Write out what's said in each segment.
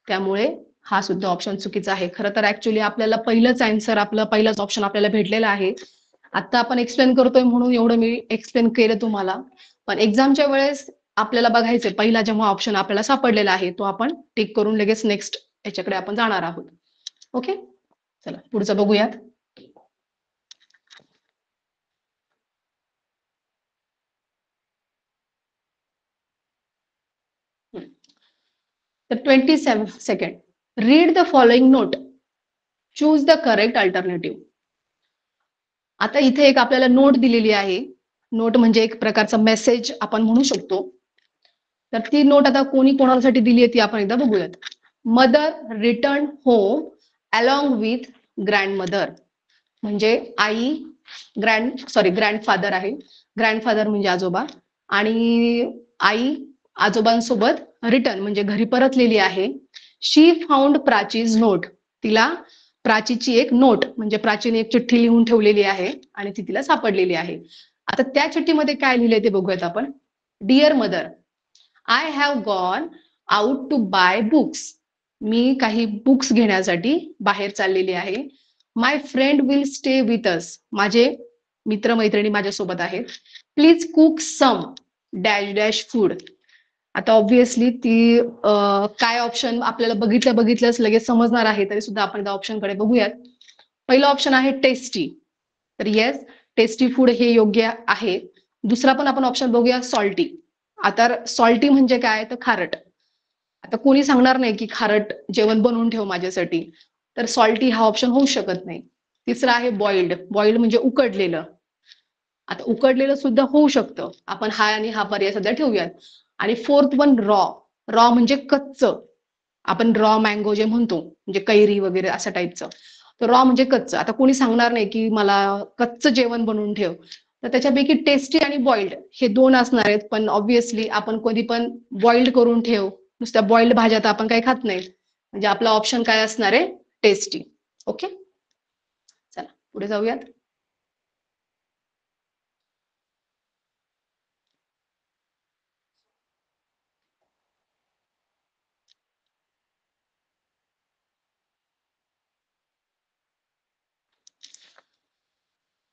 त्यामुळे हा सुद्धा ऑप्शन चुकीचा आहे. खरं तर ऍक्च्युली आपल्याला पहिलंच आन्सर, आपलं पहिलंच ऑप्शन आपल्याला भेटलेलं आहे. आता आपण एक्सप्लेन करतोय म्हणून एवढं मी एक्सप्लेन केलं तुम्हाला, पण एक्झामच्या वेळेस आपल्याला बघायचंय पहिला जेव्हा ऑप्शन आपल्याला सापडलेला आहे तो आपण टिक करून लगेच नेक्स्ट याच्याकडे आपण जाणार आहोत. ओके, चला पुढचं बघूयात. तर 27 read the following note, choose the correct alternative. आता इथे एक आपल्याला नोट दिलेली आहे. नोट म्हणजे एक प्रकारचा मेसेज आपण म्हणू शकतो. तर ती नोट आता कोणी कोणासाठी दिली आहे ती आपण एकदा बघूयात. Mother return home along with grandmother, म्हणजे आई ग्रँडफादर आहे. ग्रँडफादर म्हणजे आजोबा, आणि आई आजोबांसोबत रिटर्न म्हणजे घरी परतलेली आहे. शी फाउंड प्राचीज नोट, तिला प्राचीची एक नोट म्हणजे प्राचीने एक चिठ्ठी लिहून ठेवलेली आहे आणि ती तिला सापडलेली आहे. आता त्या चिठ्ठीमध्ये काय लिहिलंय ते बघूयात आपण. Dear mother, I have gone out to buy books, मी काही बुक्स घेण्यासाठी बाहेर चाललेली आहे. My friend will stay with us, माझे मित्रमैत्रिणी माझ्यासोबत आहेत. Please cook some dash dash food. आता ऑब्व्हियसली ती काय ऑप्शन आपल्याला बघितल्याच लगेच समजणार आहे, तरी सुद्धा आपण त्या ऑप्शनकडे बघूयात. पहिलं ऑप्शन आहे टेस्टी, तर येस टेस्टी फूड हे योग्य आहे. दुसरा पण आपण ऑप्शन बघूया सॉल्टी. आता सॉल्टी म्हणजे काय, तर खारट. आता कोणी सांगणार नाही की खारट जेवण बनवून ठेव माझ्यासाठी, तर सॉल्टी हा ऑप्शन होऊ शकत नाही. तिसरा आहे बॉइल्ड, बॉइल्ड म्हणजे उकडलेलं. आता उकडलेलं सुद्धा होऊ शकतं, आपण हा आणि हा पर्याय सध्या ठेवूयात. आणि फोर्थ वन रॉ, रॉ म्हणजे कच्च, आपण रॉ मँगो जे म्हणतो म्हणजे कैरी वगैरे अशा टाईपचं, तर रॉ म्हणजे कच्च. आता कोणी सांगणार नाही की मला कच्च जेवण बनवून ठेव, तर त्याच्यापैकी टेस्टी आणि बॉइल्ड हे दोन असणार आहेत. पण ऑब्व्हियसली आपण कधी पण बॉइल्ड करून ठेव, नुसत्या बॉइल्ड भाज्या तर आपण काही खात नाही, म्हणजे आपला ऑप्शन काय असणार आहे, टेस्टी. ओके, चला पुढे जाऊयात.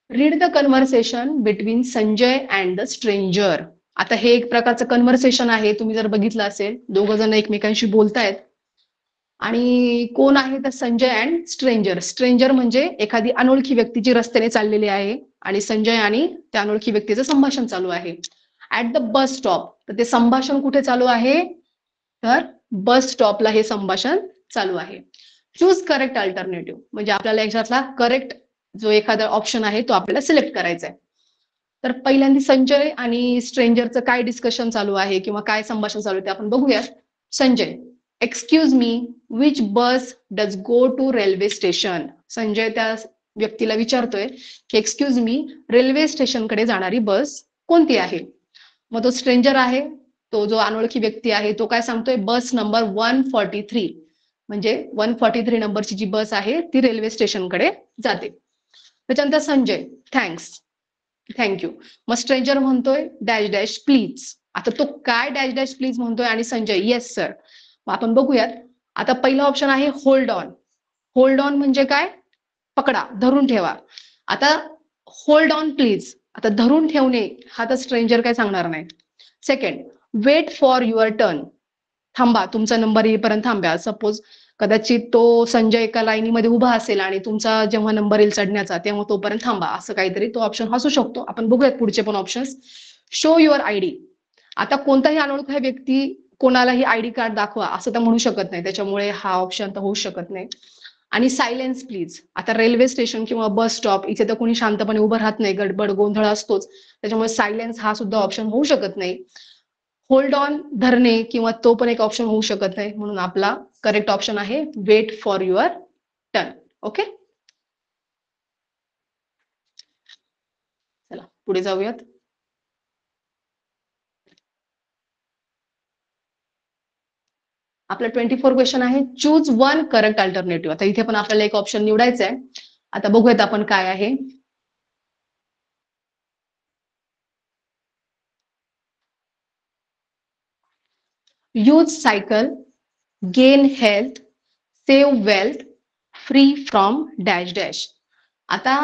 Read the conversation between Sanjay and the stranger. आता हे एक प्रकारचं कन्व्हर्सेशन आहे, तुम्ही जर बघितलं असेल दोघ जण एकमेकांशी बोलतायत. आणि कोण आहे तर संजय अँड स्ट्रेंजर. स्ट्रेंजर म्हणजे एखादी अनोळखी व्यक्ती जी रस्त्याने चाललेली आहे, आणि संजय आणि त्या अनोळखी व्यक्तीचं संभाषण चालू आहे. ऍट द बस स्टॉप, तर ते संभाषण कुठे चालू आहे, तर बस स्टॉपला हे संभाषण चालू आहे. चूज करेक्ट अल्टरनेटिव्ह म्हणजे आपल्याला याच्यातला करेक्ट जो एखादा ऑप्शन आहे तो आपल्याला सिलेक्ट करायचा आहे. तर पहिल्यांदा संजय आणि स्ट्रेंजरचं काय डिस्कशन चालू आहे किंवा काय संभाषण चालू आहे ते आपण बघूयात. Sanjay, excuse me, which bus does go to railway station. Sanjay त्या व्यक्तीला विचारतोय की एक्सक्यूज मी, रेल्वे स्टेशनकडे जाणारी बस कोणती आहे. मग तो स्ट्रेंजर आहे, तो जो अनोळखी व्यक्ती आहे तो काय सांगतोय, बस नंबर 143, म्हणजे 143 नंबरची जी बस आहे ती रेल्वे स्टेशनकडे जाते. त्याच्यानंतर संजय, थँक्यू. मग स्ट्रेंजर म्हणतोय डॅश डॅश प्लीज. आता तो काय डॅश डॅश प्लीज म्हणतोय आणि संजय येस सर. मग आपण बघूयात. आता पहिला ऑप्शन आहे होल्ड ऑन. होल्ड ऑन म्हणजे काय, पकडा, धरून ठेवा. आता होल्ड ऑन प्लीज, आता धरून ठेवणे हा तर स्ट्रेंजर काय सांगणार नाही. Second, wait for your turn, थांबा, तुमचा नंबर येईपर्यंत थांबा. सपोज कदाचित तो संजय एका लाईनीमध्ये उभा असेल आणि तुमचा जेव्हा नंबर येईल चढण्याचा तेव्हा तोपर्यंत थांबा, असं काहीतरी तो ऑप्शन असू शकतो. आपण बघूयात पुढचे पण ऑप्शन्स. शो युअर आयडी, आता कोणताही अनोळखा व्यक्ती कोणालाही आयडी कार्ड दाखवा असं तर म्हणू शकत नाही, त्याच्यामुळे हा ऑप्शन तर होऊ शकत नाही. आणि सायलेन्स प्लीज, आता रेल्वे स्टेशन किंवा बस स्टॉप इथे तर कोणी शांतपणे उभं राहत नाही, गडबड गोंधळ असतोच, त्याच्यामुळे सायलेन्स हा सुद्धा ऑप्शन होऊ शकत नाही. होल्ड ऑन धरणे किंवा तो पण एक ऑप्शन होऊ शकत नाही, म्हणून आपला करेक्ट ऑप्शन आहे wait for your turn. Okay, चला पुढे जाऊयात. आपला 24 क्वेश्चन आहे चूज वन करेक्ट अल्टरनेटिव्ह. आता इथे पण आपल्याला एक ऑप्शन निवडायचा आहे. आता बघूयात आपण काय आहे. Use cycle gain health, save wealth, free from dash dash. आता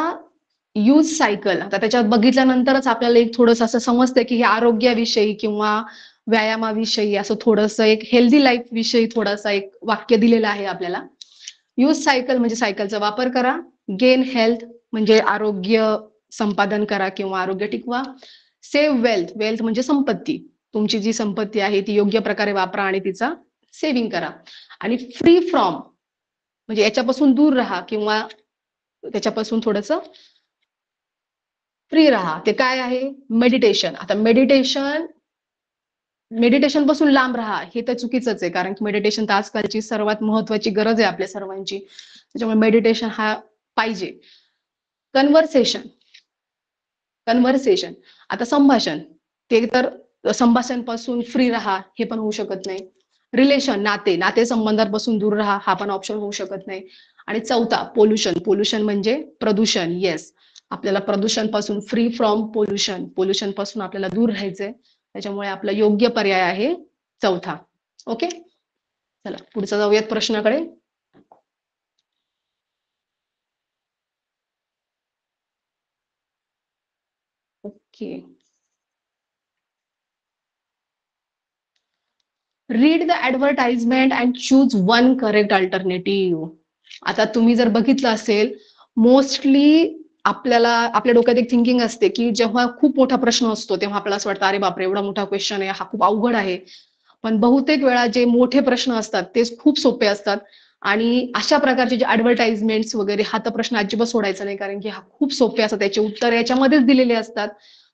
यूज सायकल, आता त्याच्यात बघितल्यानंतरच आपल्याला एक थोडंसं असं समजतं की हे आरोग्याविषयी किंवा व्यायामाविषयी असं थोडंसं एक हेल्दी लाईफ विषयी थोडासा एक वाक्य दिलेलं आहे आपल्याला. यूज सायकल म्हणजे सायकलचा वापर करा. गेन हेल्थ म्हणजे आरोग्य संपादन करा किंवा आरोग्य टिकवा. सेव्ह वेल्थ, वेल्थ म्हणजे संपत्ती, तुमची जी संपत्ती आहे ती योग्य प्रकारे वापरा आणि तिचा सेव्हिंग करा. आणि फ्री फ्रॉम म्हणजे याच्यापासून दूर राहा किंवा त्याच्यापासून थोडंसं फ्री राहा. ते काय आहे? मेडिटेशन. आता मेडिटेशन मेडिटेशन पासून लांब राहा हे तर चुकीचंच आहे, कारण की मेडिटेशन तर आजकालची सर्वात महत्वाची गरज आहे आपल्या सर्वांची. त्याच्यामुळे मेडिटेशन हा पाहिजे. कन्व्हर्सेशन, कन्व्हर्सेशन आता संभाषण, ते तर संभाषण पासून फ्री राहा हे पण होऊ शकत नाही. रिलेशन, नाते, नातेसंबंधांपासून दूर राहा हा पण ऑप्शन होऊ शकत नाही. आणि चौथा पोल्युशन, पोल्युशन म्हणजे प्रदूषण. येस, आपल्याला प्रदूषण पासून फ्री फ्रॉम पोल्युशन, पोल्युशन पासून आपल्याला दूर राहायचंय. त्याच्यामुळे आपला योग्य पर्याय आहे चौथा. ओके, चला पुढचा जाऊयात प्रश्नाकडे. Okay, read the advertisement and choose one correct alternative. आता तुम्ही जर बघितलं असेल, मोस्टली आपल्याला आपल्या डोक्यात एक थिंकिंग असते की जेव्हा खूप मोठा प्रश्न असतो तेव्हा आपल्याला असं वाटतं अरे बापरे एवढा मोठा क्वेश्चन आहे, हा खूप अवघड आहे. पण बहुतेक वेळा जे मोठे प्रश्न असतात ते खूप सोपे असतात. आणि अशा प्रकारचे जे ऍडव्हर्टाइजमेंट्स वगैरे हा तर प्रश्न अजिबात सोडायचा नाही, कारण की हा खूप सोपे असतात, त्याचे उत्तर याच्यामध्येच दिलेले असतात.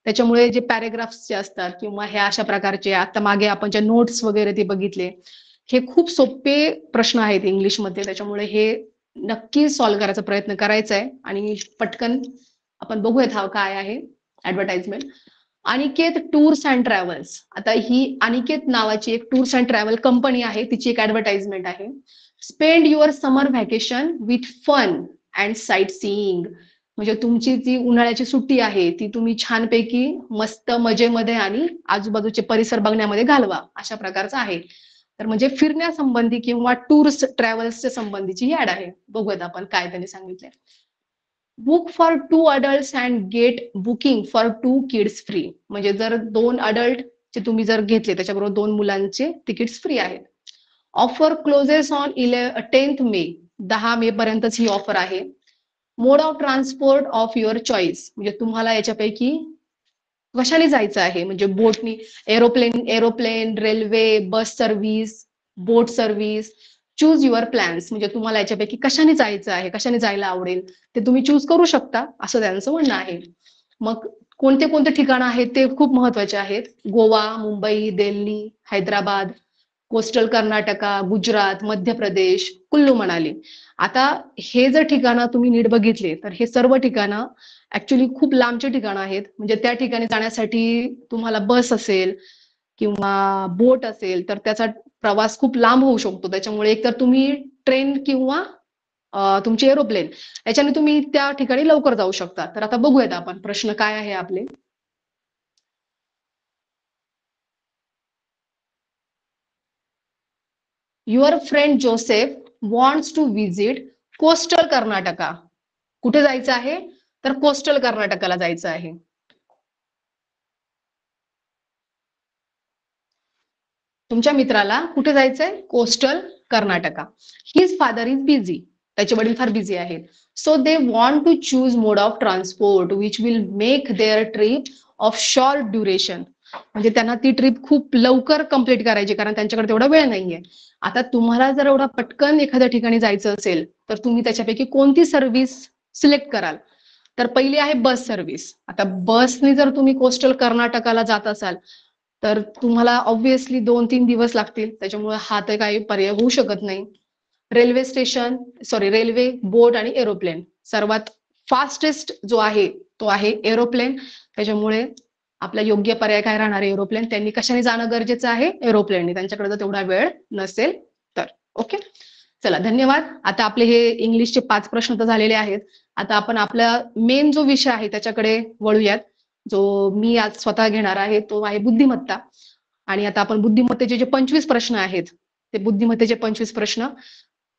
त्याच्यामुळे जे पॅरेग्राफ्स जे असतात किंवा ह्या अशा प्रकारचे आता मागे आपण जे नोट्स वगैरे ते बघितले, हे खूप सोपे प्रश्न आहेत इंग्लिशमध्ये. त्याच्यामुळे हे नक्की सॉल्व्ह करायचा प्रयत्न करायचा आहे. आणि पटकन आपण बघूयात हा काय आहे advertisement. Aniket tours and travels. आता ही अनिकेत नावाची एक टूर्स अँड ट्रॅव्हल कंपनी आहे, तिची एक ऍडव्हर्टाइजमेंट आहे. Spend your summer vacation with fun and sightseeing. म्हणजे तुमची जी उन्हाळ्याची सुट्टी आहे ती तुम्ही छानपैकी मस्त मजेमध्ये आणि आजूबाजूचे परिसर बघण्यामध्ये घालवा, अशा प्रकारचं आहे. तर म्हणजे फिरण्यासंबंधी किंवा टूर्स ट्रॅव्हल्सच्या संबंधीची ही ऍड आहे. बघूयात आपण काय त्यांनी सांगितलंय. Book for 2 adults and get booking for 2 kids free. म्हणजे जर 2 अडल्ट चे तुम्ही जर घेतले त्याच्याबरोबर 2 मुलांचे तिकीट्स फ्री आहेत. Offer closes on 10th May, 10 May पर्यंतच ही ऑफर आहे. Mode of transport of your choice, म्हणजे तुम्हाला याच्यापैकी कशाने जायचं आहे, म्हणजे बोटनी, aeroplane, railway, bus service, boat service. Choose your plans, म्हणजे तुम्हाला याच्यापैकी कशाने जायचं आहे, कशाने जायला आवडेल ते तुम्ही चूज करू शकता, असं त्यांचं म्हणणं आहे. मग कोणते कोणते ठिकाणं आहेत ते खूप महत्वाचे आहेत. गोवा, मुंबई, दिल्ली, हैदराबाद, कोस्टल कर्नाटका, गुजरात, मध्य प्रदेश, कुल्लू मनाली. आता हे जर ठिकाणं तुम्ही नीट बघितले तर हे सर्व ठिकाणं ऍक्च्युली खूप लांबचे ठिकाणं आहेत. म्हणजे त्या ठिकाणी जाण्यासाठी तुम्हाला बस असेल किंवा बोट असेल तर त्याचा प्रवास खूप लांब होऊ शकतो. त्याच्यामुळे एकतर तुम्ही ट्रेन किंवा तुमची एरोप्लेन याच्याने तुम्ही त्या ठिकाणी लवकर जाऊ शकता. तर आता बघूयात आपण प्रश्न काय आहे आपले. Your friend Joseph wants to visit coastal Karnataka. कुठे जायचं आहे? तर कोस्टल कर्नाटकाला जायचं आहे. तुमच्या मित्राला कुठे जायचंय? Coastal Karnataka. His father is busy. त्याचे वडील फार बिझी आहेत. So they want to choose mode of transport which will make their trip of short duration. म्हणजे त्यांना ती ट्रिप खूप लवकर कंप्लीट करायची, कारण त्यांच्याकडे तेवढा वेळ नाहीये. आता तुम्हाला जर एवढा पटकन एखाद्या ठिकाणी जायचं असेल तर तुम्ही त्याच्यापैकी कोणती सर्व्हिस सिलेक्ट कराल? तर पहिली आहे बस सर्व्हिस. आता बसने जर तुम्ही कोस्टल कर्नाटकाला जात असाल तर तुम्हाला ऑब्व्हियसली 2-3 दिवस लागतील. त्याच्यामुळे हा तर काही पर्याय होऊ शकत नाही. रेल्वे स्टेशन, सॉरी, रेल्वे, बोट आणि एरोप्लेन. सर्वात फास्टेस्ट जो आहे तो आहे एरोप्लेन. त्याच्यामुळे आपला योग्य पर्याय काय राहणार आहे? एरोप्लेन. त्यांनी कशाने जाणं गरजेचं आहे? एरोप्लेनने. त्यांच्याकडे जर तेवढा वेळ नसेल तर. ओके, चला धन्यवाद. आता आपले हे इंग्लिशचे 5 प्रश्न तर झालेले आहेत. आता आपण आपला मेन जो विषय आहे त्याच्याकडे वळूयात, जो मी आज स्वतः घेणार आहे तो आहे बुद्धिमत्ता. आणि आता आपण बुद्धिमत्तेचे जे 25 प्रश्न आहेत ते बुद्धिमत्तेचे 25 प्रश्न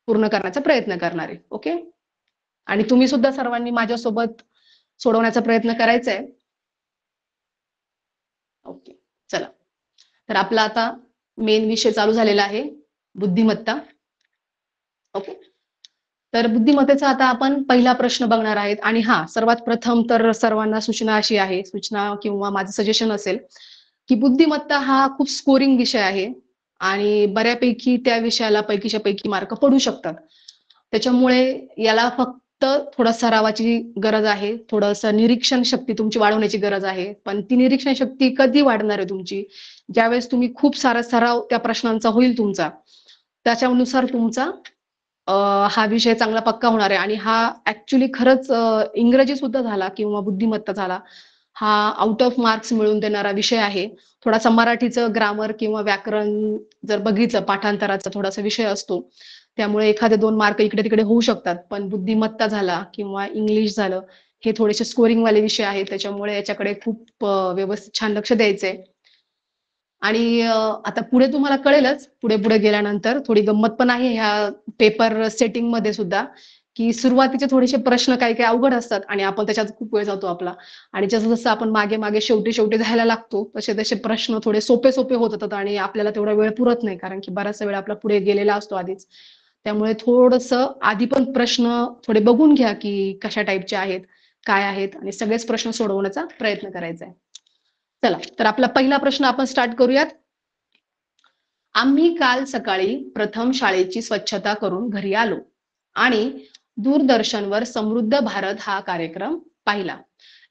पूर्ण करण्याचा प्रयत्न करणार आहे. ओके, आणि तुम्ही सुद्धा सर्वांनी माझ्यासोबत सोडवण्याचा प्रयत्न करायचा आहे. ओके, चला. तर आपला आता मेन विषय चालू झालेला आहे, बुद्धिमत्ता. ओके, तर बुद्धिमत्तेचा आता आपण पहिला प्रश्न बघणार आहेत. आणि हा, सर्वात प्रथम तर सर्वांना सूचना अशी आहे, सूचना किंवा माझं सजेशन असेल की बुद्धिमत्ता हा खूप स्कोरिंग विषय आहे आणि बऱ्यापैकी त्या विषयाला पैकीच्या पैकी मार्क पडू शकतात. त्याच्यामुळे याला फक्त थोडा सरावाची गरज आहे, थोडंसं निरीक्षण शक्ती तुमची वाढवण्याची गरज आहे. पण ती निरीक्षण शक्ती कधी वाढणार आहे तुमची? ज्यावेळेस तुम्ही खूप सारा सराव त्या प्रश्नांचा होईल तुमचा, त्याच्यानुसार तुमचा हा विषय चांगला पक्का होणार आहे. आणि हा ऍक्च्युली खरंच इंग्रजी सुद्धा झाला किंवा बुद्धिमत्ता झाला, हा आउट ऑफ मार्क्स मिळवून देणारा विषय आहे. थोडासा मराठीचं ग्रामर किंवा व्याकरण जर बघितलं, पाठांतराचा थोडासा विषय असतो, त्यामुळे एखादे 2 मार्क इकडे तिकडे होऊ शकतात. पण बुद्धिमत्ता झाला किंवा इंग्लिश झालं, हे थोडेसे स्कोरिंग वाले विषय आहेत. त्याच्यामुळे याच्याकडे खूप व्यवस्थित छान लक्ष द्यायचंय. आणि आता पुढे तुम्हाला कळेलच, पुढे पुढे गेल्यानंतर थोडी गंमत पण आहे ह्या पेपर सेटिंग मध्ये सुद्धा, की सुरुवातीचे थोडेसे प्रश्न काही काही अवघड असतात आणि आपण त्याच्यात खूप वेळ जातो आपला. आणि जसं जसं आपण मागे मागे शेवटी शेवटी जायला लागतो, तसे तसे प्रश्न थोडे सोपे सोपे होत जातात आणि आपल्याला तेवढा वेळ पुरत नाही, कारण की बराचसा वेळ आपला पुढे गेलेला असतो आधीच. त्यामुळे थोडंसं आधी पण प्रश्न थोडे बघून घ्या की कशा टाईपचे आहेत, काय आहेत, आणि सगळेच प्रश्न सोडवण्याचा प्रयत्न करायचा आहे. चला, तर आपला पहिला प्रश्न आपण स्टार्ट करूयात. आम्ही काल सकाळी प्रथम शाळेची स्वच्छता करून घरी आलो आणि दूरदर्शनवर समृद्ध भारत हा कार्यक्रम पाहिला.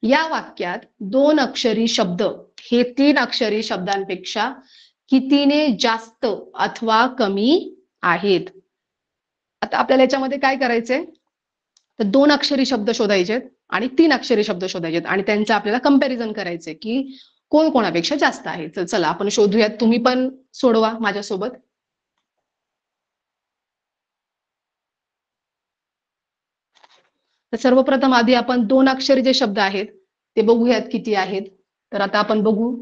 या वाक्यात 2 अक्षरी शब्द हे 3 अक्षरी शब्दांपेक्षा कितीने जास्त अथवा कमी आहेत? आता आपल्याला याच्यामध्ये काय करायचंय, तर 2 अक्षरी शब्द शोधायचेत आणि 3 अक्षरी शब्द शोधायचेत आणि त्यांचं आपल्याला कंपॅरिझन करायचंय की कोण कोणापेक्षा जास्त आहे. तर चला आपण शोधूयात, तुम्ही पण सोडवा माझ्यासोबत. तर सर्वप्रथम आधी आपण 2 अक्षरी जे शब्द आहेत ते बघूयात किती आहेत. तर आता आपण बघू,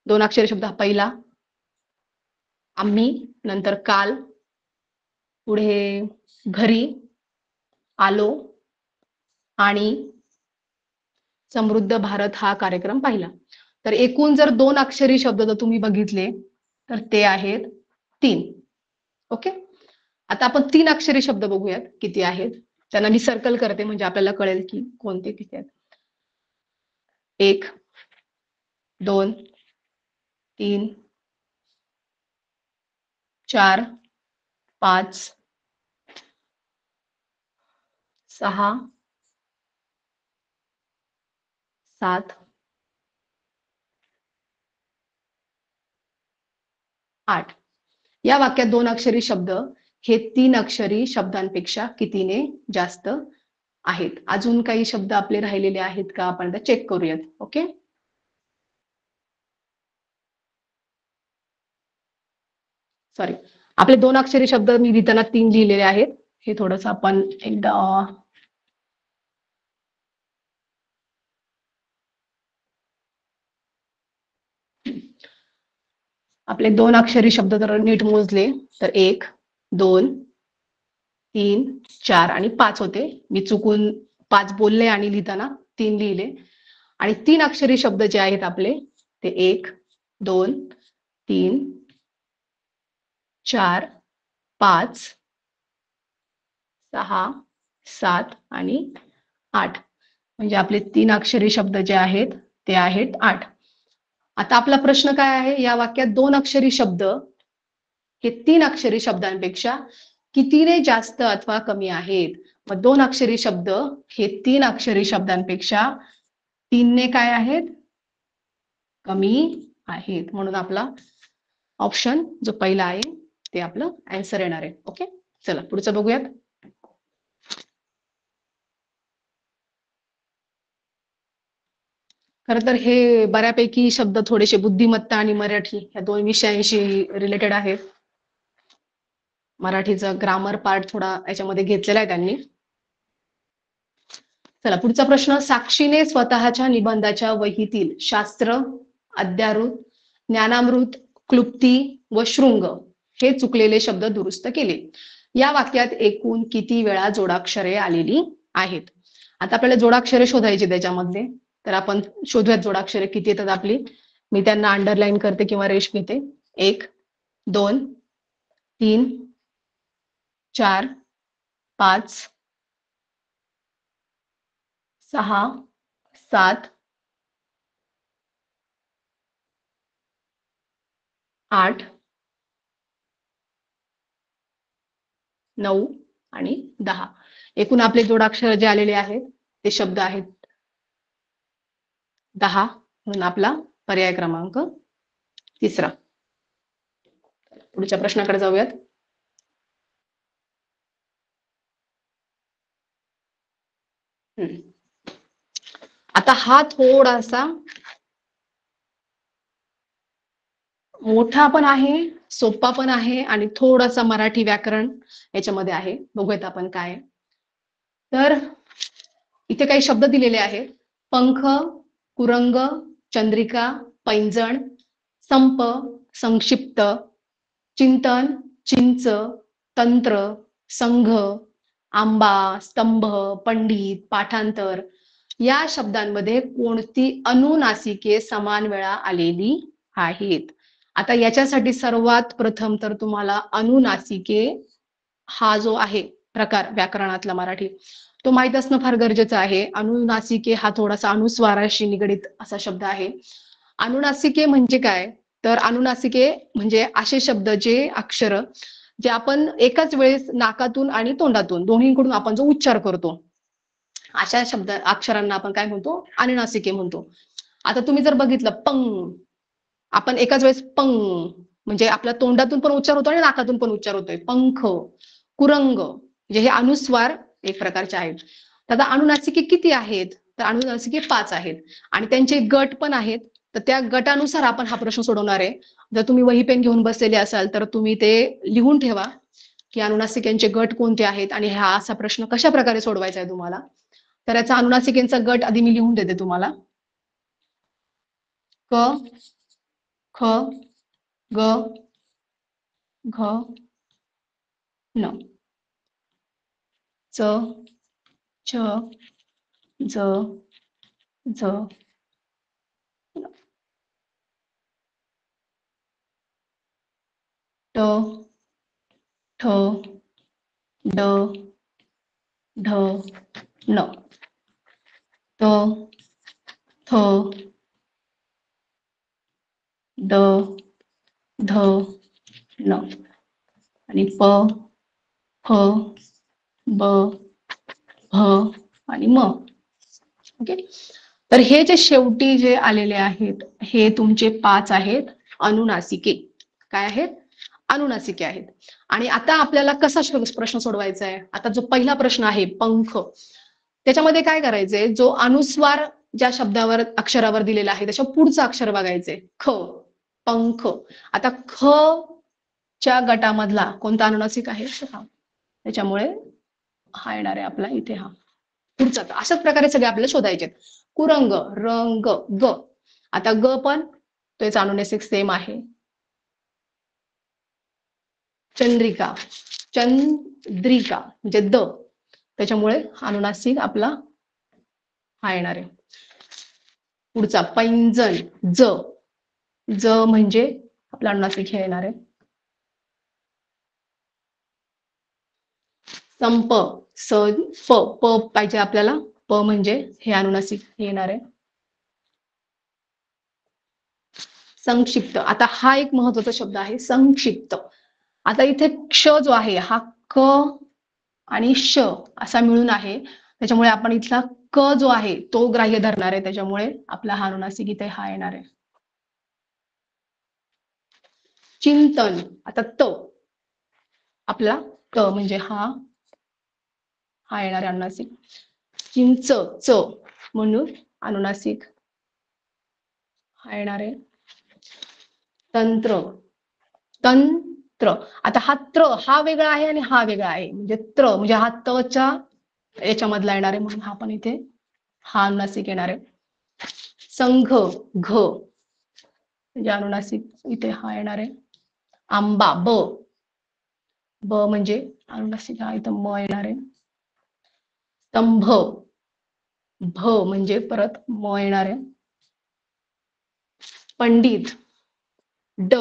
2 अक्षरी शब्द पहिला आम्ही, नंतर काल, पुढे घरी, आलो आणि समृद्ध भारत हा कार्यक्रम पाहिला. तर एकूण जर 2 अक्षरी शब्द जर तुम्ही बघितले तर ते आहेत 3. ओके, आता आपण 3 अक्षरी शब्द बघूयात किती आहेत. त्यांना मी सर्कल करते म्हणजे आपल्याला कळेल की कोणते किती आहेत. 1, 2, 3, 4, 5, 6, 7, 8. या वाक्यात 2 अक्षरी शब्द हे 3 अक्षरी शब्दांपेक्षा कितीने जास्त आहेत? अजून काही शब्द आपले राहिलेले आहेत का, आपण आता चेक करूयात. ओके, सॉरी, आपले 2 अक्षरी शब्द मी लिहिताना 3 लिहिलेले आहेत. हे थोडंसं आपण एकदा आपले 2 अक्षरी शब्द जर नीट मोजले तर 1, 2, 3, 4 आणि 5 होते. मी चुकून 5 बोलले आणि लिहिताना 3 लिहिले. आणि 3 अक्षरी शब्द जे आहेत आपले ते 1, 2, 3, 4, 5, 6, 7 आणि 8. म्हणजे आपले 3 अक्षरी शब्द जे आहेत ते आहेत 8. आता आपला प्रश्न काय आहे, या वाक्यात 2 अक्षरी शब्द हे 3 अक्षरी शब्दांपेक्षा कितीने जास्त अथवा कमी आहेत? मग 2 अक्षरी शब्द हे 3 अक्षरी शब्दांपेक्षा 3 ने काय आहेत? कमी आहेत. म्हणून आपला ऑप्शन जो पहिला आहे ते आपलं आन्सर येणार आहे. ओके, चला पुढचं बघूयात. खरं तर हे बऱ्यापैकी शब्द थोडेसे बुद्धिमत्ता आणि मराठी या 2 विषयांशी रिलेटेड आहेत. मराठीचा ग्रामर पार्ट थोडा याच्यामध्ये घेतलेला आहे त्यांनी. चला पुढचा प्रश्न. साक्षीने स्वतःच्या निबंधाच्या वहीतील शास्त्र, अध्यारूत, ज्ञानामृत, क्लुप्ती व शृंग हे चुकलेले शब्द दुरुस्त केले. या वाक्यात एकूण किती वेळा जोडाक्षरे आलेली आहेत? आता आपल्याला जोडाक्षरे शोधायची त्याच्यामध्ये, तर आपण शोधूयात जोडाक्षरे किती येतात आपली. मी त्यांना अंडरलाईन करते किंवा रेश घेते. 1, 2, 3, 4, 5, 6, 7, 8, 9 आणि 10. एकूण आपले जोडाक्षर जे आलेले आहेत ते शब्द आहेत 10, म्हणून आपला पर्याय क्रमांक 3. पुढच्या प्रश्नाकडे जाऊयात. आता हा थोडासा मोठा पण आहे, सोपा पण आहे आणि थोडासा मराठी व्याकरण याच्यामध्ये आहे. बघूयात आपण काय. तर इथे काही शब्द दिलेले आहेत. पंख, कुरंग, चंद्रिका, पैंजण, संप, संक्षिप्त, चिंतन, चिंच, तंत्र, संघ, आंबा, स्तंभ, पंडित, पाठांतर या शब्दांमध्ये कोणती अनुनासिके समान वेळा आलेली आहेत? आता याच्यासाठी सर्वात प्रथम तर तुम्हाला अनुनासिके हा जो आहे प्रकार व्याकरणातला मराठी तो माहित असणं फार गरजेचं आहे. अनुनासिके हा थोडासा अनुस्वाराशी निगडित असा शब्द आहे. अनुनासिके म्हणजे काय? तर अनुनासिके म्हणजे असे शब्द जे अक्षर जे आपण एकाच वेळेस नाकातून आणि तोंडातून दोन्हीकडून आपण जो उच्चार करतो अशा शब्द अक्षरांना आपण काय म्हणतो? अनुनासिके म्हणतो. आता तुम्ही जर बघितलं पंग, आपण एकाच वेळेस पंग म्हणजे आपल्या तोंडातून पण उच्चार होतो आणि नाकातून पण उच्चार होतोय. पंख, कुरंग म्हणजे हे अनुस्वार एक प्रकारचे आहेत. आता अनुनासिके किती आहेत? तर अनुनासिके 5 आहेत आणि त्यांचे गट पण आहेत. तर त्या गटानुसार आपण हा प्रश्न सोडवणार आहे. जर तुम्ही वही पेन घेऊन बसलेले असाल तर तुम्ही ते लिहून ठेवा की अनुनासिकांचे गट कोणते आहेत आणि हा असा प्रश्न कशा प्रकारे सोडवायचा आहे तुम्हाला. तर याचा अनुनासिकेचा गट आधी मी लिहून देते तुम्हाला. क, ख, ग, घ, न, च, छ, ज, झ, ट, ठ, ड, ढ, न, त, थ, ड, ध, न आणि प, फ, ब, भ आणि म. ओके. तर हे जे शेवटी जे आलेले आहेत हे तुमचे 5 आहेत अनुनासिके. काय आहेत? अनुनासिके आहेत. आणि आता आपल्याला कसा प्रश्न सोडवायचा आहे? आता जो पहिला प्रश्न आहे पंख, त्याच्यामध्ये काय करायचंय? जो अनुस्वार ज्या शब्दावर अक्षरावर दिलेला आहे त्याच्या पुढचं अक्षर बघायचंय. ख, पंख. आता ख च्या गटामधला कोणता अनुनासिक आहे? त्याच्यामुळे हा येणार आहे आपला इथे हा पुढचा. अशाच प्रकारे सगळे आपल्याला शोधायचे. कुरंग, रंग, ग. आता ग पण तो अनुनासिक सेम आहे. चंद्रिका, चंद्रिका म्हणजे द, त्याच्यामुळे अनुनासिक आपला हा येणार आहे. पुढचा पैंजण, ज, ज म्हणजे आपला अनुनासिक हे येणार आहे. संप, स, फ, प पाहिजे आपल्याला. प म्हणजे हे अनुनासिक हे येणार आहे. संक्षिप्त, आता हा एक महत्वाचा शब्द आहे संक्षिप्त. आता इथे क्ष जो आहे हा क आणि श असा मिळून आहे. त्याच्यामुळे आपण इथला क जो आहे तो ग्राह्य धरणार आहे. त्याच्यामुळे आपला हा अनुनासिक इथे हा येणार आहे. चिंतन, आता त आपला त म्हणजे हा येणार आहे अनुनासिक. चिंच, च म्हणून अनुनासिक हा येणार आहे. तंत्र, तंत्र. आता हा त्र हा वेगळा आहे आणि हा वेगळा आहे. म्हणजे त्र म्हणजे हा तच्या याच्यामधला येणार आहे म्हणून हा पण इथे हा अनुनासिक येणार आहे. संघ, घ म्हणजे अनुनासिक इथे हा येणार आहे. आंबा, ब ब म्हणजे अनुनासिक इथं म येणार आहे. स्तंभ, भ म्हणजे परत म येणार आहे. पंडित, ड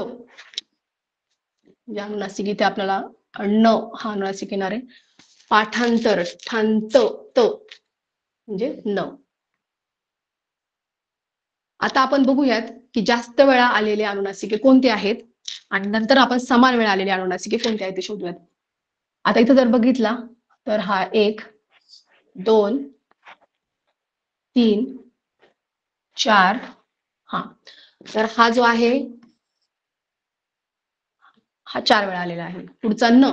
म्हणजे अनुनासिक इथे आपल्याला न हा अनुनासिक येणार आहे. पाठांतर, ठांत, त म्हणजे न. आता आपण बघूयात की जास्त वेळा आलेले अनुनासिके कोणते आहेत आणि नंतर आपण समान वेळा आलेले अनुनासिके कोणते आहेत ते शोधूयात. आता इथं जर बघितला तर हा 1, 2, 3, 4 हा. तर हा जो आहे हा 4 वेळा आलेला आहे. पुढचा न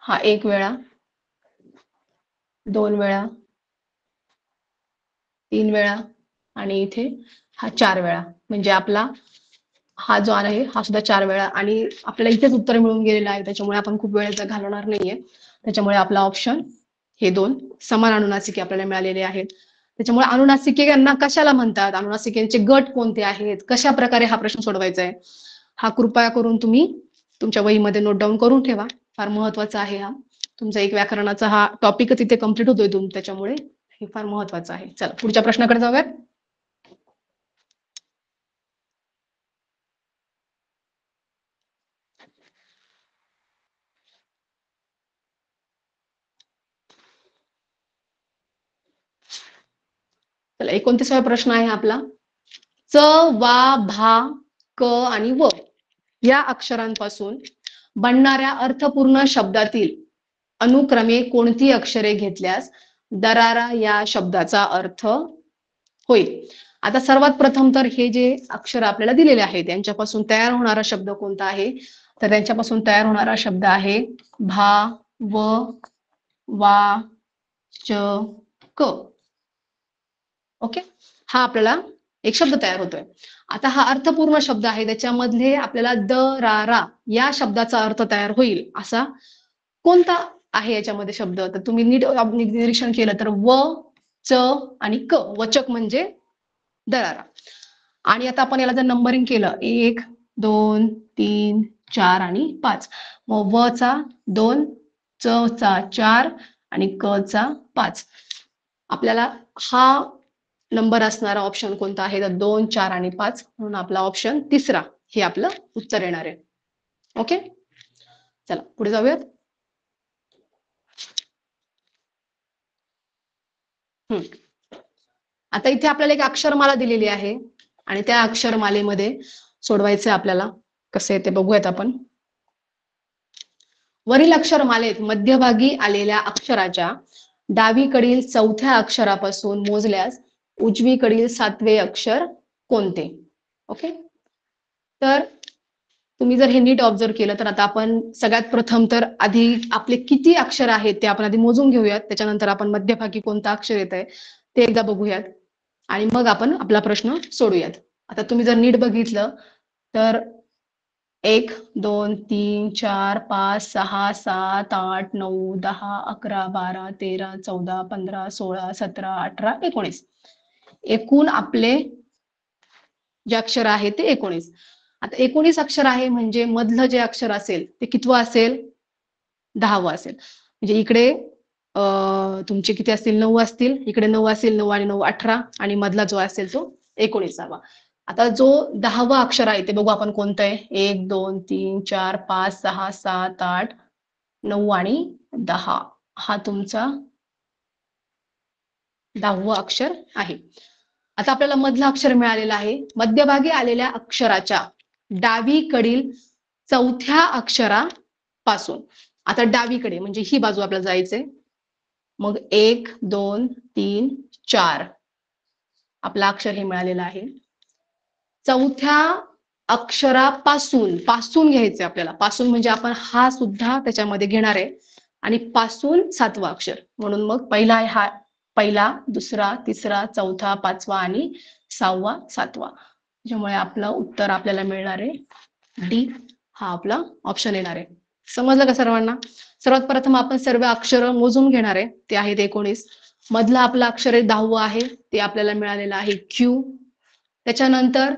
हा 1 वेळा, 2 वेळा, 3 वेळा आणि इथे हा 4 वेळा. म्हणजे आपला हा जो आहे हा सुद्धा 4 वेळा आणि आपल्याला इथेच उत्तर मिळून गेलेलं आहे. त्याच्यामुळे आपण खूप वेळ घालवणार नाहीये. त्याच्यामुळे आपला ऑप्शन हे 2 समान अनुनासिके आपल्याला मिळालेले आहेत. त्याच्यामुळे अनुनासिके यांना कशाला म्हणतात, अनुनासिकेचे गट कोणते आहेत, कशा प्रकारे हा प्रश्न सोडवायचा आहे, हा कृपया करून तुम्ही तुमच्या वहीमध्ये नोट डाऊन करून ठेवा. फार महत्वाचा आहे हा. तुमचा एक व्याकरणाचा हा टॉपिकच इथे कम्प्लीट होतोय त्याच्यामुळे हे फार महत्वाचं आहे. चला पुढच्या प्रश्नाकडे जाऊयात. चला 29वा प्रश्न आहे आपला. च, वा, भा, क आणि व या अक्षरांपासून बनणाऱ्या अर्थपूर्ण शब्दातील अनुक्रमे कोणती अक्षरे घेतल्यास दरारा या शब्दाचा अर्थ होईल. आता सर्वात प्रथम तर हे जे अक्षर आपल्याला दिलेले आहेत त्यांच्यापासून तयार होणारा शब्द कोणता आहे, तर त्यांच्यापासून तयार होणारा शब्द आहे भा, व, वा, च, क. ओके, हा आपल्याला एक शब्द तयार होतोय. आता हा अर्थपूर्ण शब्द आहे त्याच्यामधले आपल्याला द रा रा या शब्दाचा अर्थ तयार होईल असा कोणता आहे याच्यामध्ये शब्द, तर तुम्ही नीट निरीक्षण केलं तर व, च आणि क, वचक म्हणजे दरारा. आणि आता आपण याला जर नंबरिंग केलं 1, 2, 3, 4 आणि 5, मग व चा 2, च चा 4 आणि क चा 5. आपल्याला हा नंबर असणारा ऑप्शन कोणता आहे, तर 2, 4 आणि 5 म्हणून आपला ऑप्शन तिसरा हे आपलं उत्तर येणार आहे. ओके, चला पुढे जाऊयात. आता इथे आपल्याला एक अक्षरमाला दिलेली आहे आणि त्या अक्षरमालेमध्ये सोडवायचं आपल्याला. कसं आहे ते बघूयात आपण. वरील अक्षरमालेत मध्यभागी आलेल्या अक्षराच्या डावीकडील चौथ्या अक्षरापासून मोजल्यास उजवीकडील 7वे अक्षर कोणते. ओके, तर तुम्ही जर हे नीट ऑब्झर्व केलं तर आता आपण सगळ्यात प्रथम तर आधी आपले किती अक्षर आहेत ते आपण आधी मोजून घेऊयात. त्याच्यानंतर आपण मध्यभागी कोणतं अक्षर येत आहे ते एकदा बघूयात आणि मग आपण आपला प्रश्न सोडूयात. आता तुम्ही जर नीट बघितलं तर 1, 2, 3, 4, 5, 6, 7, 8, 9, 10, 11, 12, 13, 14, 15, 16, 17, 18, 19. एकूण आपले जे अक्षर आहे ते 19. आता 19 अक्षर आहे म्हणजे मधलं जे अक्षर असेल ते कितवं असेल, 10वं असेल. म्हणजे इकडे तुमचे किती असतील, 9 असतील, इकडे 9 असेल, 9 आणि 9 18 आणि मधला जो असेल तो 19वा. आता जो 10वं अक्षर आहे ते बघू आपण कोणतं आहे. 1, 2, 3, 4, 5, 6, 7, 8, 9 आणि 10 हा तुमचा 10वं अक्षर आहे. आता आपल्याला मधलं अक्षर मिळालेलं आहे. मध्यभागी आलेल्या अक्षराच्या डावीकडील चौथ्या अक्षरापासून. आता डावीकडे म्हणजे ही बाजू आपल्याला जायचंय. मग 1, 2, 3, 4 आपलं अक्षर हे मिळालेलं आहे. चौथ्या अक्षरापासून पासून घ्यायचे आपल्याला. पासून म्हणजे आपण हा सुद्धा त्याच्यामध्ये घेणार आहे आणि पासून 7वं अक्षर म्हणून मग पहिला आहे हा, पहिला, दुसरा, तिसरा, चौथा, 5वा आणि 6वा, 7वा. त्याच्यामुळे आपलं उत्तर आपल्याला मिळणार आहे डी हा आपला ऑप्शन येणार आहे. समजलं का सर्वांना. सर्वात प्रथम आपण सर्व अक्षर मोजून घेणार आहे, ते आहेत 19. मधलं आपलं अक्षर आहे 10वं आहे, ते आपल्याला मिळालेलं आहे क्यू. त्याच्यानंतर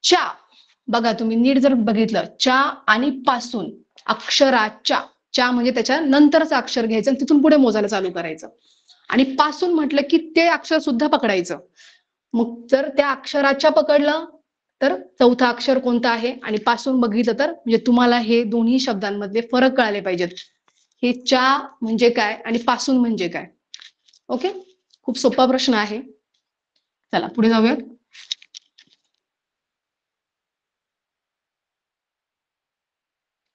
च्या बघा तुम्ही नीट जर बघितलं, च्या आणि पासून अक्षराच्या, च्या म्हणजे त्याच्या नंतरचं अक्षर घ्यायचं आणि तिथून पुढे मोजायला चालू करायचं. आणि पासून म्हटलं की ते अक्षर सुद्धा पकडायचं. मग जर त्या अक्षराच्या पकडलं तर चौथा अक्षर कोणता आहे, आणि पासून बघितलं तर म्हणजे तुम्हाला हे दोन्ही शब्दांमधले फरक कळाले पाहिजेत. हे च्या म्हणजे काय आणि पासून म्हणजे काय. ओके, खूप सोपा प्रश्न आहे. चला पुढे जाऊयात.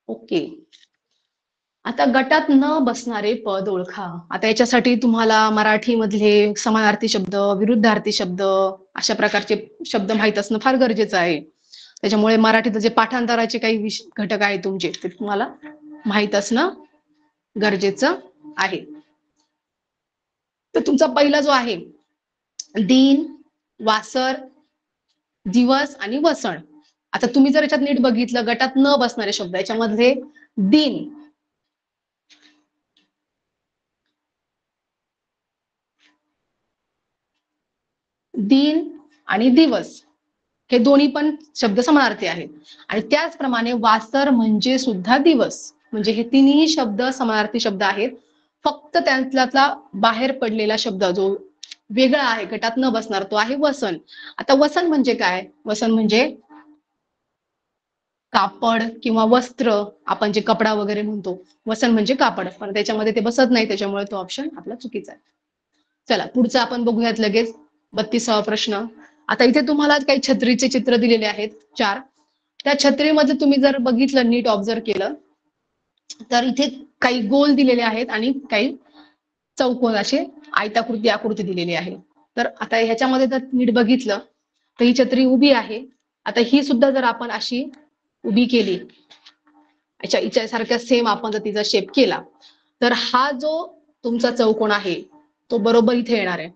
ओके, आता गटात न बसणारे पद ओळखा. आता याच्यासाठी तुम्हाला मराठीमधले समानार्थी शब्द, विरुद्धार्थी शब्द अशा प्रकारचे शब्द माहित असणं फार गरजेचं आहे. त्याच्यामुळे मराठीत जे पाठांतराचे काही घटक आहेत तुमचे ते तुम्हाला माहित असणं गरजेचं आहे. तर तुमचा पहिला जो आहे दिन, वासर, दिवस आणि वसण. आता तुम्ही जर याच्यात नीट बघितलं, गटात न बसणारे शब्द याच्यामध्ये दिन, दिन आणि दिवस हे दोन्ही पण शब्द समानार्थी आहेत. आणि त्याचप्रमाणे वासर म्हणजे सुद्धा दिवस, म्हणजे हे तिन्ही शब्द समानार्थी शब्द आहेत. फक्त त्यातला बाहेर पडलेला शब्द जो वेगळा आहे, गटात न बसणार, तो आहे वसन. आता वसन म्हणजे काय? वसन म्हणजे कापड किंवा वस्त्र, आपण जे कपडा वगैरे म्हणतो. वसन म्हणजे कापड, पण त्याच्यामध्ये ते बसत नाही, त्याच्यामुळे तो ऑप्शन आपला चुकीचा आहे. चला पुढचा आपण बघूयात लगेच. 32वा प्रश्न. आता इथे तुम्हाला काही छत्रीचे चित्र दिलेले आहेत 4. त्या छत्रीमध्ये तुम्ही जर बघितलं, नीट ऑब्झर्व केलं तर इथे काही गोल दिलेले आहेत आणि काही चौकोन असे आयताकृती आकृती दिलेली आहे. तर आता ह्याच्यामध्ये जर नीट बघितलं तर ही छत्री उभी आहे. आता ही सुद्धा जर आपण अशी उभी केली, हिच्यासारख्या सेम आपण जर तिचा शेप केला, तर हा जो तुमचा चौकोन आहे तो बरोबर इथे येणार आहे.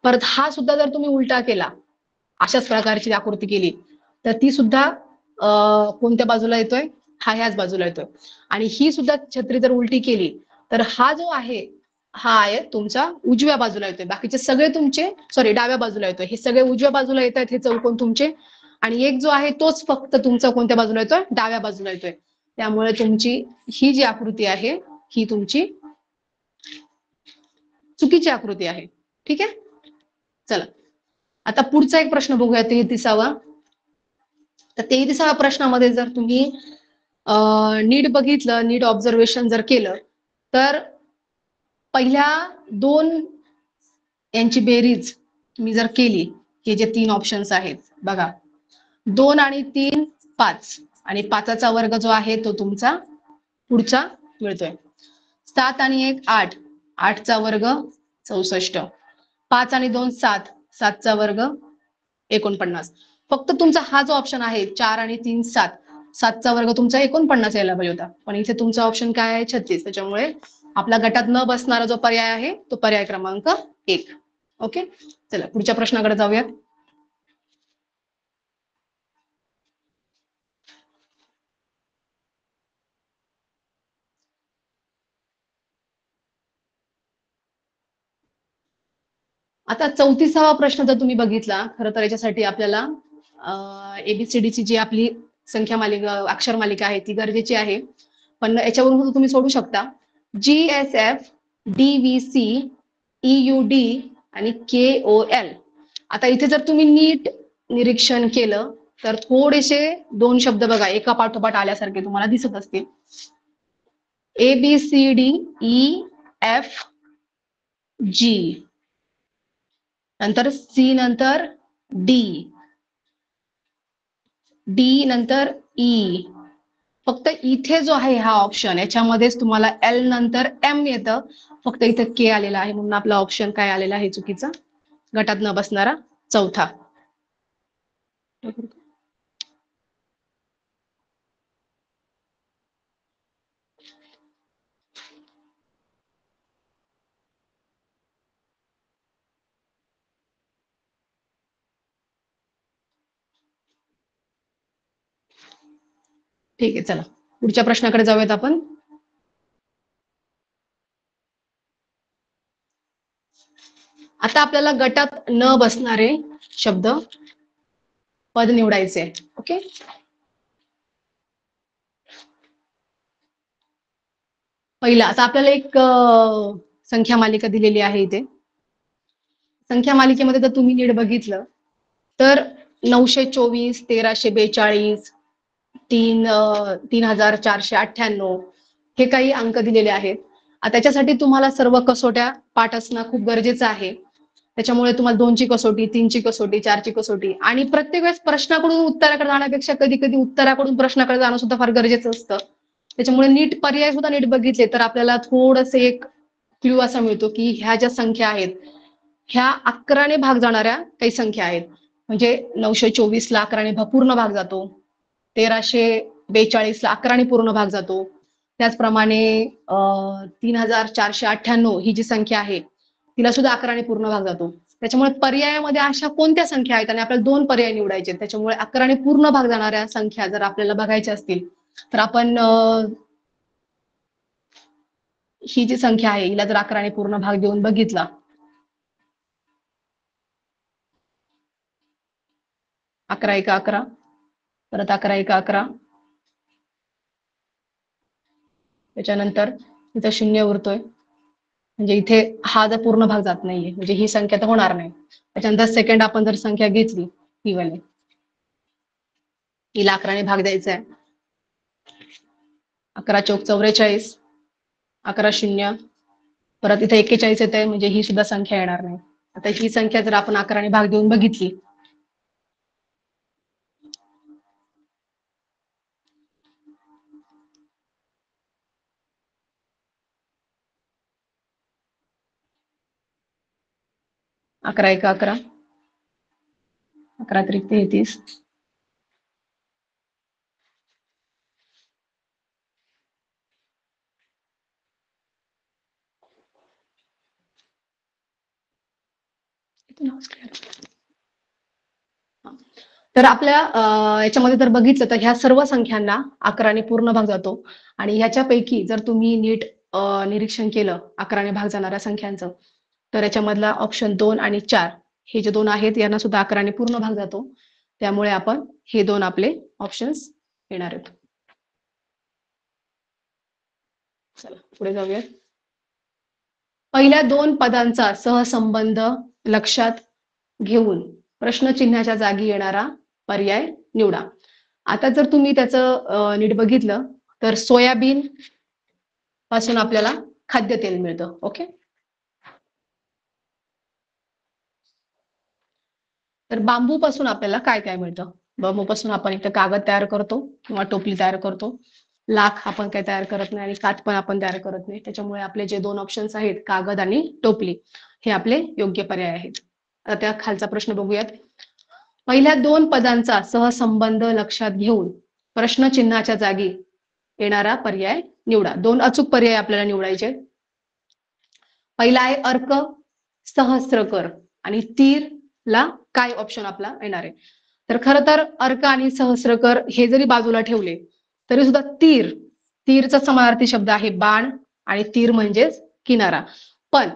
परत हा सुद्धा जर तुम्ही उलटा केला, अशाच प्रकारची आकृती केली, तर ती सुद्धा कोणत्या बाजूला येतोय? हा ह्याच बाजूला येतोय. आणि ही सुद्धा छत्री जर उलटी केली तर हा जो आहे, हा आहे तुमचा उजव्या बाजूला येतोय. बाकीचे सगळे तुमचे डाव्या बाजूला येतोय. हे सगळे उजव्या बाजूला येत आहेत हे चौकोन तुमचे, आणि एक जो आहे तोच फक्त तुमचा कोणत्या बाजूला येतोय? डाव्या बाजूला येतोय. त्यामुळे तुमची ही जी आकृती आहे ही तुमची चुकीची आकृती आहे. ठीक आहे, चला आता पुढचा एक प्रश्न बघूया, 33वा. तर 33वा प्रश्नामध्ये जर तुम्ही नीट बघितलं, नीट ऑब्झर्वेशन जर केलं, तर पहिल्या 2 यांची बेरीज तुम्ही जर केली, हे जे 3 ऑप्शन्स आहेत बघा, 2 आणि 3 5, आणि 5चा वर्ग जो आहे तो तुमचा पुढचा मिळतोय. 7 आणि 1 8, 8चा वर्ग 64, 5 आणि 2 7, 7चा वर्ग 49. फक्त तुमचा हा जो ऑप्शन आहे 4 आणि 3 7, 7चा वर्ग तुमचा 49 यायला पाहिजे होता, पण इथे तुमचा ऑप्शन काय आहे? 36. त्याच्यामुळे आपला गटात न बसणारा जो पर्याय आहे तो पर्याय क्रमांक 1. ओके, चला पुढच्या प्रश्नाकडे जाऊयात. आता 34वा प्रश्न जर तुम्ही बघितला, खरं तर याच्यासाठी आपल्याला एबीसीडीची जी आपली संख्या मालिका, अक्षर मालिका आहे ती गरजेची आहे, पण याच्यावरून तुम्ही सोडू शकता. GSF, DVC, EUD आणि KOL. आता इथे जर तुम्ही नीट निरीक्षण केलं तर थोडेसे 2 शब्द बघा एका पाठोपाठ आल्यासारखे तुम्हाला दिसत असतील. ABCDEFG, नंतर C नंतर D, D नंतर E. फक्त इथे जो आहे हा ऑप्शन, याच्यामध्येच तुम्हाला L नंतर M येतं, फक्त इथे K आलेला आहे, म्हणून आपला ऑप्शन काय आलेला आहे? चुकीचा, गटात न बसणारा चौथा. ठीक आहे, चला पुढच्या प्रश्नाकडे जाऊयात आपण. आता आपल्याला गटात न बसणारे शब्द पद निवडायचे. ओके, पहिला आता आपल्याला एक संख्या मालिका दिलेली आहे इथे. संख्या मालिकेमध्ये जर तुम्ही नीट बघितलं तर 924, 1342, 3498 हे काही अंक दिलेले आहेत. त्याच्यासाठी तुम्हाला सर्व कसोट्या पाठ असणं खूप गरजेचं आहे. त्याच्यामुळे तुम्हाला 2ची कसोटी, 3ची कसोटी, 4ची कसोटी आणि प्रत्येक वेळेस प्रश्नाकडून उत्तराकडे जाण्यापेक्षा कधी कधी उत्तराकडून प्रश्नाकडे जाणं सुद्धा फार गरजेचं असतं. त्याच्यामुळे नीट पर्याय सुद्धा नीट बघितले तर आपल्याला थोडंसं एक क्ल्यू असा मिळतो की ह्या ज्या संख्या आहेत ह्या 11ने भाग जाणाऱ्या काही संख्या आहेत. म्हणजे 924ला 11ने पूर्ण भाग जातो, 1342ला 11ने पूर्ण भाग जातो. त्याचप्रमाणे 3498 ही जी संख्या आहे तिला सुद्धा 11ने पूर्ण भाग जातो. त्याच्यामुळे पर्यायामध्ये अशा कोणत्या संख्या आहेत आणि आपल्याला 2 पर्याय निवडायचे. त्याच्यामुळे 11ने पूर्ण भाग जाणाऱ्या संख्या जर आपल्याला बघायच्या असतील तर आपण ही जी संख्या आहे हिला जर 11ने पूर्ण भाग देऊन बघितला, अकरा एक 11, परत 11 एक 11, त्याच्यानंतर इथं 0 उरतोय, म्हणजे इथे हा जर पूर्ण भाग जात नाहीये म्हणजे ही संख्या तर होणार नाही. त्याच्यानंतर सेकंड आपण जर संख्या घेतली ही वाली, हिला 11ने भाग द्यायचा आहे. 11 चौक 44, 11 0, परत इथे 41 येत आहे म्हणजे ही सुद्धा संख्या येणार नाही. आता ही संख्या जर आपण 11ने भाग देऊन बघितली, अकरा एक 11, 11 त्रिक 33, तर आपल्या याच्यामध्ये जर बघितलं तर ह्या सर्व संख्यांना 11ने पूर्ण भाग जातो आणि ह्याच्यापैकी जर तुम्ही नीट निरीक्षण केलं 11ने भाग जाणाऱ्या संख्यांचं तर याच्यामधला ऑप्शन 2 आणि 4 हे जे 2 आहेत यांना सुद्धा 11ने पूर्ण भाग जातो. त्यामुळे आपण हे 2 आपले ऑप्शन्स येणार आहेत. चला पुढे जाऊया. पहिल्या 2 पदांचा सहसंबंध लक्षात घेऊन प्रश्नचिन्हाच्या जागी येणारा पर्याय निवडा. आता जर तुम्ही त्याचं नीट बघितलं तर सोयाबीन पासून आपल्याला खाद्यतेल मिळतं. ओके, तर बांबू पासून आपल्याला काय काय मिळतं? बांबू पासून आपण इथं कागद तयार करतो किंवा टोपली तयार करतो. लाख आपण काय तयार करत नाही आणि काच पण आपण तयार करत नाही. त्याच्यामुळे आपले जे 2 ऑप्शन्स आहेत कागद आणि टोपली हे आपले योग्य पर्याय आहेत. आता त्या खालचा प्रश्न बघूयात. पहिल्या 2 पदांचा सहसंबंध लक्षात घेऊन प्रश्नचिन्हाच्या जागी येणारा पर्याय निवडा. 2 अचूक पर्याय आपल्याला निवडायचे. पहिला आहे अर्क, सहस्त्रकर आणि तीर ला काय ऑप्शन आपला येणार आहे. तर खरं तर अर्क आणि सहस्त्रकर हे जरी बाजूला ठेवले तरी सुद्धा तीरचा समानार्थी शब्द आहे बाण आणि तीर म्हणजेच किनारा. पण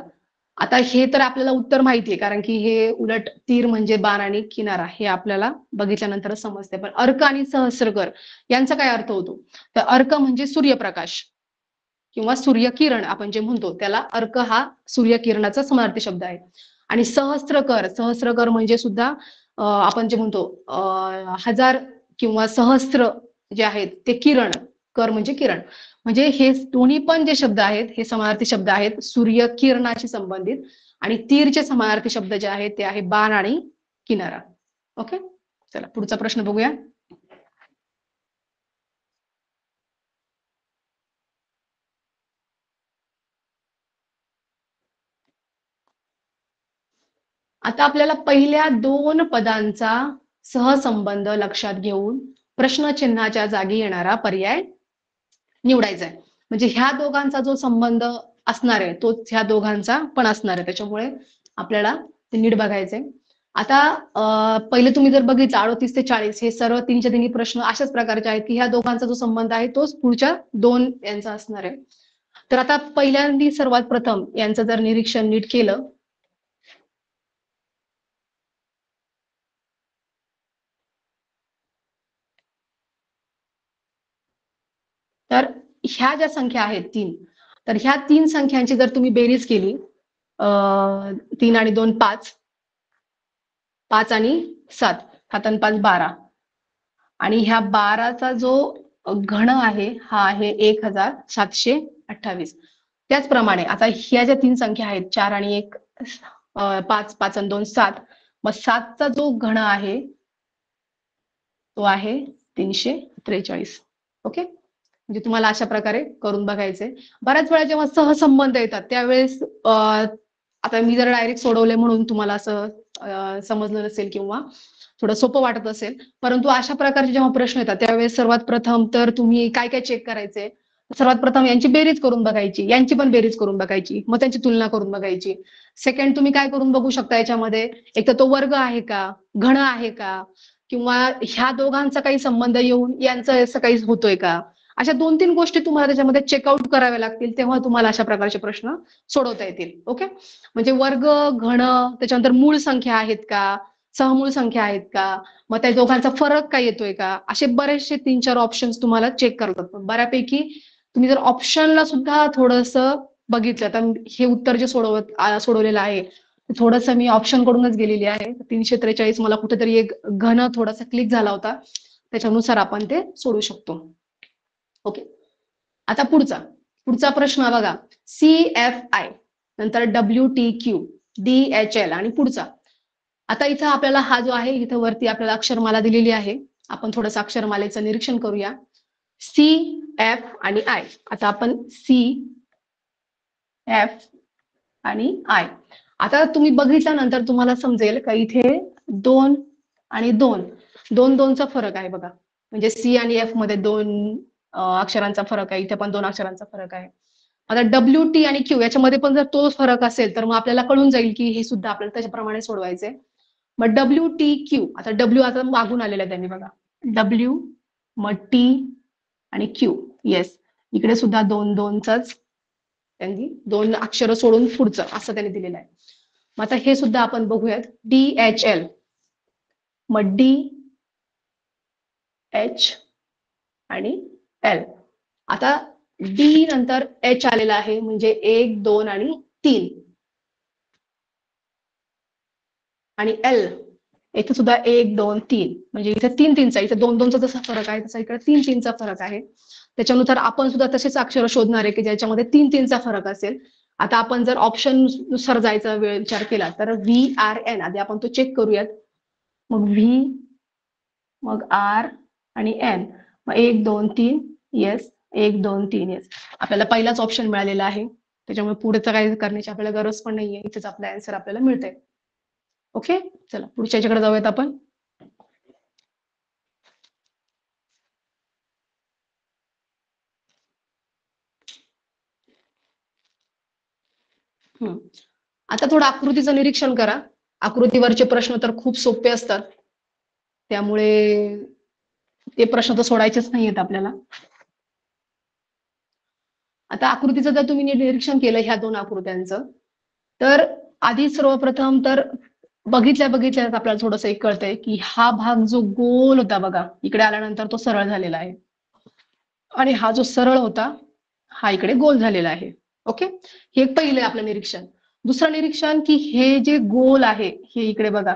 आता हे तर आपल्याला उत्तर माहितीये कारण की हे उलट तीर म्हणजे बाण आणि किनारा हे आपल्याला बघितल्यानंतरच समजते. पण अर्क आणि सहस्त्रकर यांचा काय अर्थ होतो? तर अर्क म्हणजे सूर्यप्रकाश किंवा सूर्यकिरण आपण जे म्हणतो त्याला अर्क हा सूर्यकिरणाचा समानार्थी शब्द आहे. आणि सहस्त्रकर म्हणजे सुद्धा आपण जे म्हणतो हजार किंवा सहस्त्र जे आहेत ते किरण, कर म्हणजे किरण, म्हणजे हे दोन्ही पण जे शब्द आहेत हे समानार्थी शब्द आहेत सूर्यकिरणाशी संबंधित. आणि तीरचे समानार्थी शब्द जे आहेत ते आहे बाण आणि किनारा. ओके, चला पुढचा प्रश्न बघूया. आता आपल्याला पहिल्या 2 पदांचा सहसंबंध लक्षात घेऊन प्रश्नचिन्हाच्या जागी येणारा पर्याय निवडायचा आहे. म्हणजे ह्या दोघांचा जो संबंध असणार आहे तोच ह्या दोघांचा पण असणार आहे. त्याच्यामुळे आपल्याला ते नीट बघायचंय. आता पहिले तुम्ही जर बघितलं 38 ते 40 हे सर्व तिन्हीच्या तिन्ही प्रश्न अशाच प्रकारचे आहेत की ह्या दोघांचा जो संबंध आहे तोच पुढच्या 2 यांचा असणार आहे. तर आता पहिल्यांदा सर्वात प्रथम यांचं जर निरीक्षण नीट केलं तर ह्या ज्या संख्या आहेत 3 तर ह्या 3 संख्यांची जर तुम्ही बेरीज केली 3 आणि 2 5, 5 आणि 7, 7 आणि 5 12 आणि ह्या 12चा जो घन आहे हा आहे 1728. त्याचप्रमाणे आता ह्या ज्या 3 संख्या आहेत 4 आणि 1 5, 5 आणि 2 7, मग 7चा जो घन आहे तो आहे 343. ओके, म्हणजे तुम्हाला अशा प्रकारे करून बघायचंय. बऱ्याच वेळा जेव्हा सहसंबंध येतात त्यावेळेस आता मी जर डायरेक्ट सोडवले म्हणून तुम्हाला असं समजलं नसेल किंवा थोडं सोपं वाटत असेल, परंतु अशा प्रकारचे जेव्हा प्रश्न येतात त्यावेळेस सर्वात प्रथम तर तुम्ही काय काय चेक करायचे, सर्वात प्रथम यांची बेरीज करून बघायची, यांची पण बेरीज करून बघायची, मग त्यांची तुलना करून बघायची. सेकंड तुम्ही काय करून बघू शकता याच्यामध्ये, एक तर तो वर्ग आहे का, घन आहे का, किंवा ह्या दोघांचा काही संबंध येऊन यांचं असं काही होतोय का, अशा 2-3 गोष्टी तुम्हाला त्याच्यामध्ये चेकआउट कराव्या लागतील, तेव्हा तुम्हाला अशा प्रकारचे प्रश्न सोडवता येतील. ओके, म्हणजे वर्ग, घन, त्याच्यानंतर मूळ संख्या आहेत का, सहमूळ संख्या आहेत का, मग त्या दोघांचा फरक काय येतोय का, असे बरेचसे 3-4 ऑप्शन्स तुम्हाला चेक करतात. बऱ्यापैकी तुम्ही जर ऑप्शनला सुद्धा थोडंसं बघितलं तर हे उत्तर जे सोडवलेलं आहे थोडंसं मी ऑप्शन कडूनच गेलेली आहे. 343 मला कुठेतरी एक घन थोडासा क्लिक झाला होता, त्याच्यानुसार आपण ते सोडू शकतो. ओके, आता पुढचा प्रश्न बघा, CFI नंतर WTQ, DHL आणि पुढचा. आता इथं आपल्याला हा जो आहे इथं वरती आपल्याला अक्षरमाला दिलेली आहे, आपण थोडंसं अक्षरमालेचं निरीक्षण करूया. CF आणि I. आता आपण CF आणि I. आता तुम्ही बघितल्यानंतर तुम्हाला समजेल का इथे 2 आणि 2, 2-2चा फरक आहे बघा, म्हणजे C आणि F मध्ये 2 अक्षरांचा फरक आहे, इथे पण 2 अक्षरांचा फरक आहे. आता WT आणि Q याच्यामध्ये पण जर तो फरक असेल तर मग आपल्याला कळून जाईल की हे सुद्धा आपल्याला त्याच्याप्रमाणे सोडवायचंय. मग WTQ, आता W आता मागून आलेला आहे त्यांनी बघा, W मग T आणि Q. येस, इकडे सुद्धा 2-2चाच त्यांनी 2 अक्षर सोडून पुढचं असं त्यांनी दिलेलं आहे. मग आता हे सुद्धा आपण बघूयात. DHL, मग D, H आणि L. आता D नंतर H आलेला आहे, म्हणजे 1, 2 आणि 3 आणि L इथे सुद्धा 1, 2, 3, म्हणजे इथे 3-3चा, इथे 2-2चा जसा फरक आहे तसा इकडे 3-3चा फरक आहे. त्याच्यानुसार आपण सुद्धा तसेच अक्षर शोधणार आहे की ज्याच्यामध्ये 3-3चा फरक असेल. आता आपण जर ऑप्शन नुसार जायचा वेळ विचार केला तर VRN आधी आपण तो चेक करूयात. मग V, मग R आणि N, मग 1, 2, 3, येस, 1, 2, 3, येस. आपल्याला पहिलाच ऑप्शन मिळालेला आहे, त्याच्यामुळे पुढेचं काही करण्याची आपल्याला गरज पण नाहीये, इथेच आपला आन्सर आपल्याला मिळतंय. ओके, चला पुढच्या याच्याकडे जाऊयात आपण. आता थोडं आकृतीचं निरीक्षण करा. आकृतीवरचे प्रश्न तर खूप सोपे असतात, त्यामुळे ते प्रश्न तर सोडायचेच नाहीयेत आपल्याला. आता आकृतीचं जर तुम्ही निरीक्षण केलं ह्या 2 आकृत्यांचं, तर आधी सर्वप्रथम तर बघितल्या आपल्याला थोडंसं एक कळतंय की हा भाग जो गोल होता बघा, इकडे आल्यानंतर तो सरळ झालेला आहे, आणि हा जो सरळ होता हा इकडे गोल झालेला आहे. ओके, हे पहिलं आपलं निरीक्षण. दुसरं निरीक्षण की हे जे गोल आहे हे इकडे बघा,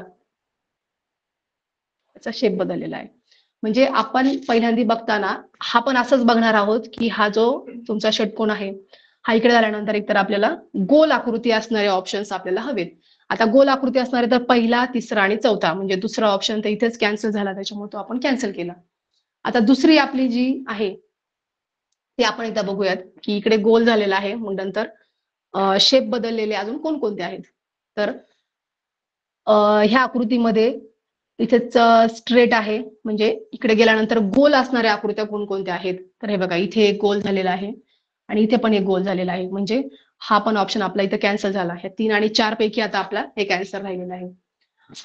त्याचा शेप बदललेला आहे. म्हणजे आपण पहिल्यांदा बघताना हा पण असंच बघणार आहोत की हा जो तुमचा षटकोन आहे हा इकडे झाल्यानंतर एकतर आपल्याला गोल आकृती असणारे ऑप्शन्स आपल्याला हवेत. आता गोल आकृती असणारे तर पहिला, तिसरा आणि चौथा, म्हणजे दुसरा ऑप्शन तर इथेच कॅन्सल झाला, त्याच्यामुळे तो आपण कॅन्सल केला. आता दुसरी आपली जी आहे ती आपण एकदा बघूयात की इकडे गोल झालेला आहे, मग नंतर शेप बदललेले अजून कोणकोणते आहेत. तर ह्या आकृतीमध्ये इथेच स्ट्रेट आहे, म्हणजे इकडे गेल्यानंतर गोल असणाऱ्या आकृत्या कोणकोणत्या आहेत. तर हे बघा, इथे एक गोल झालेला आहे आणि इथे पण एक गोल झालेला आहे, म्हणजे हा पण ऑप्शन आपला इथे कॅन्सल झाला. ह्या 3 आणि 4 पैकी आता आपला एक आन्सर राहिलेला आहे.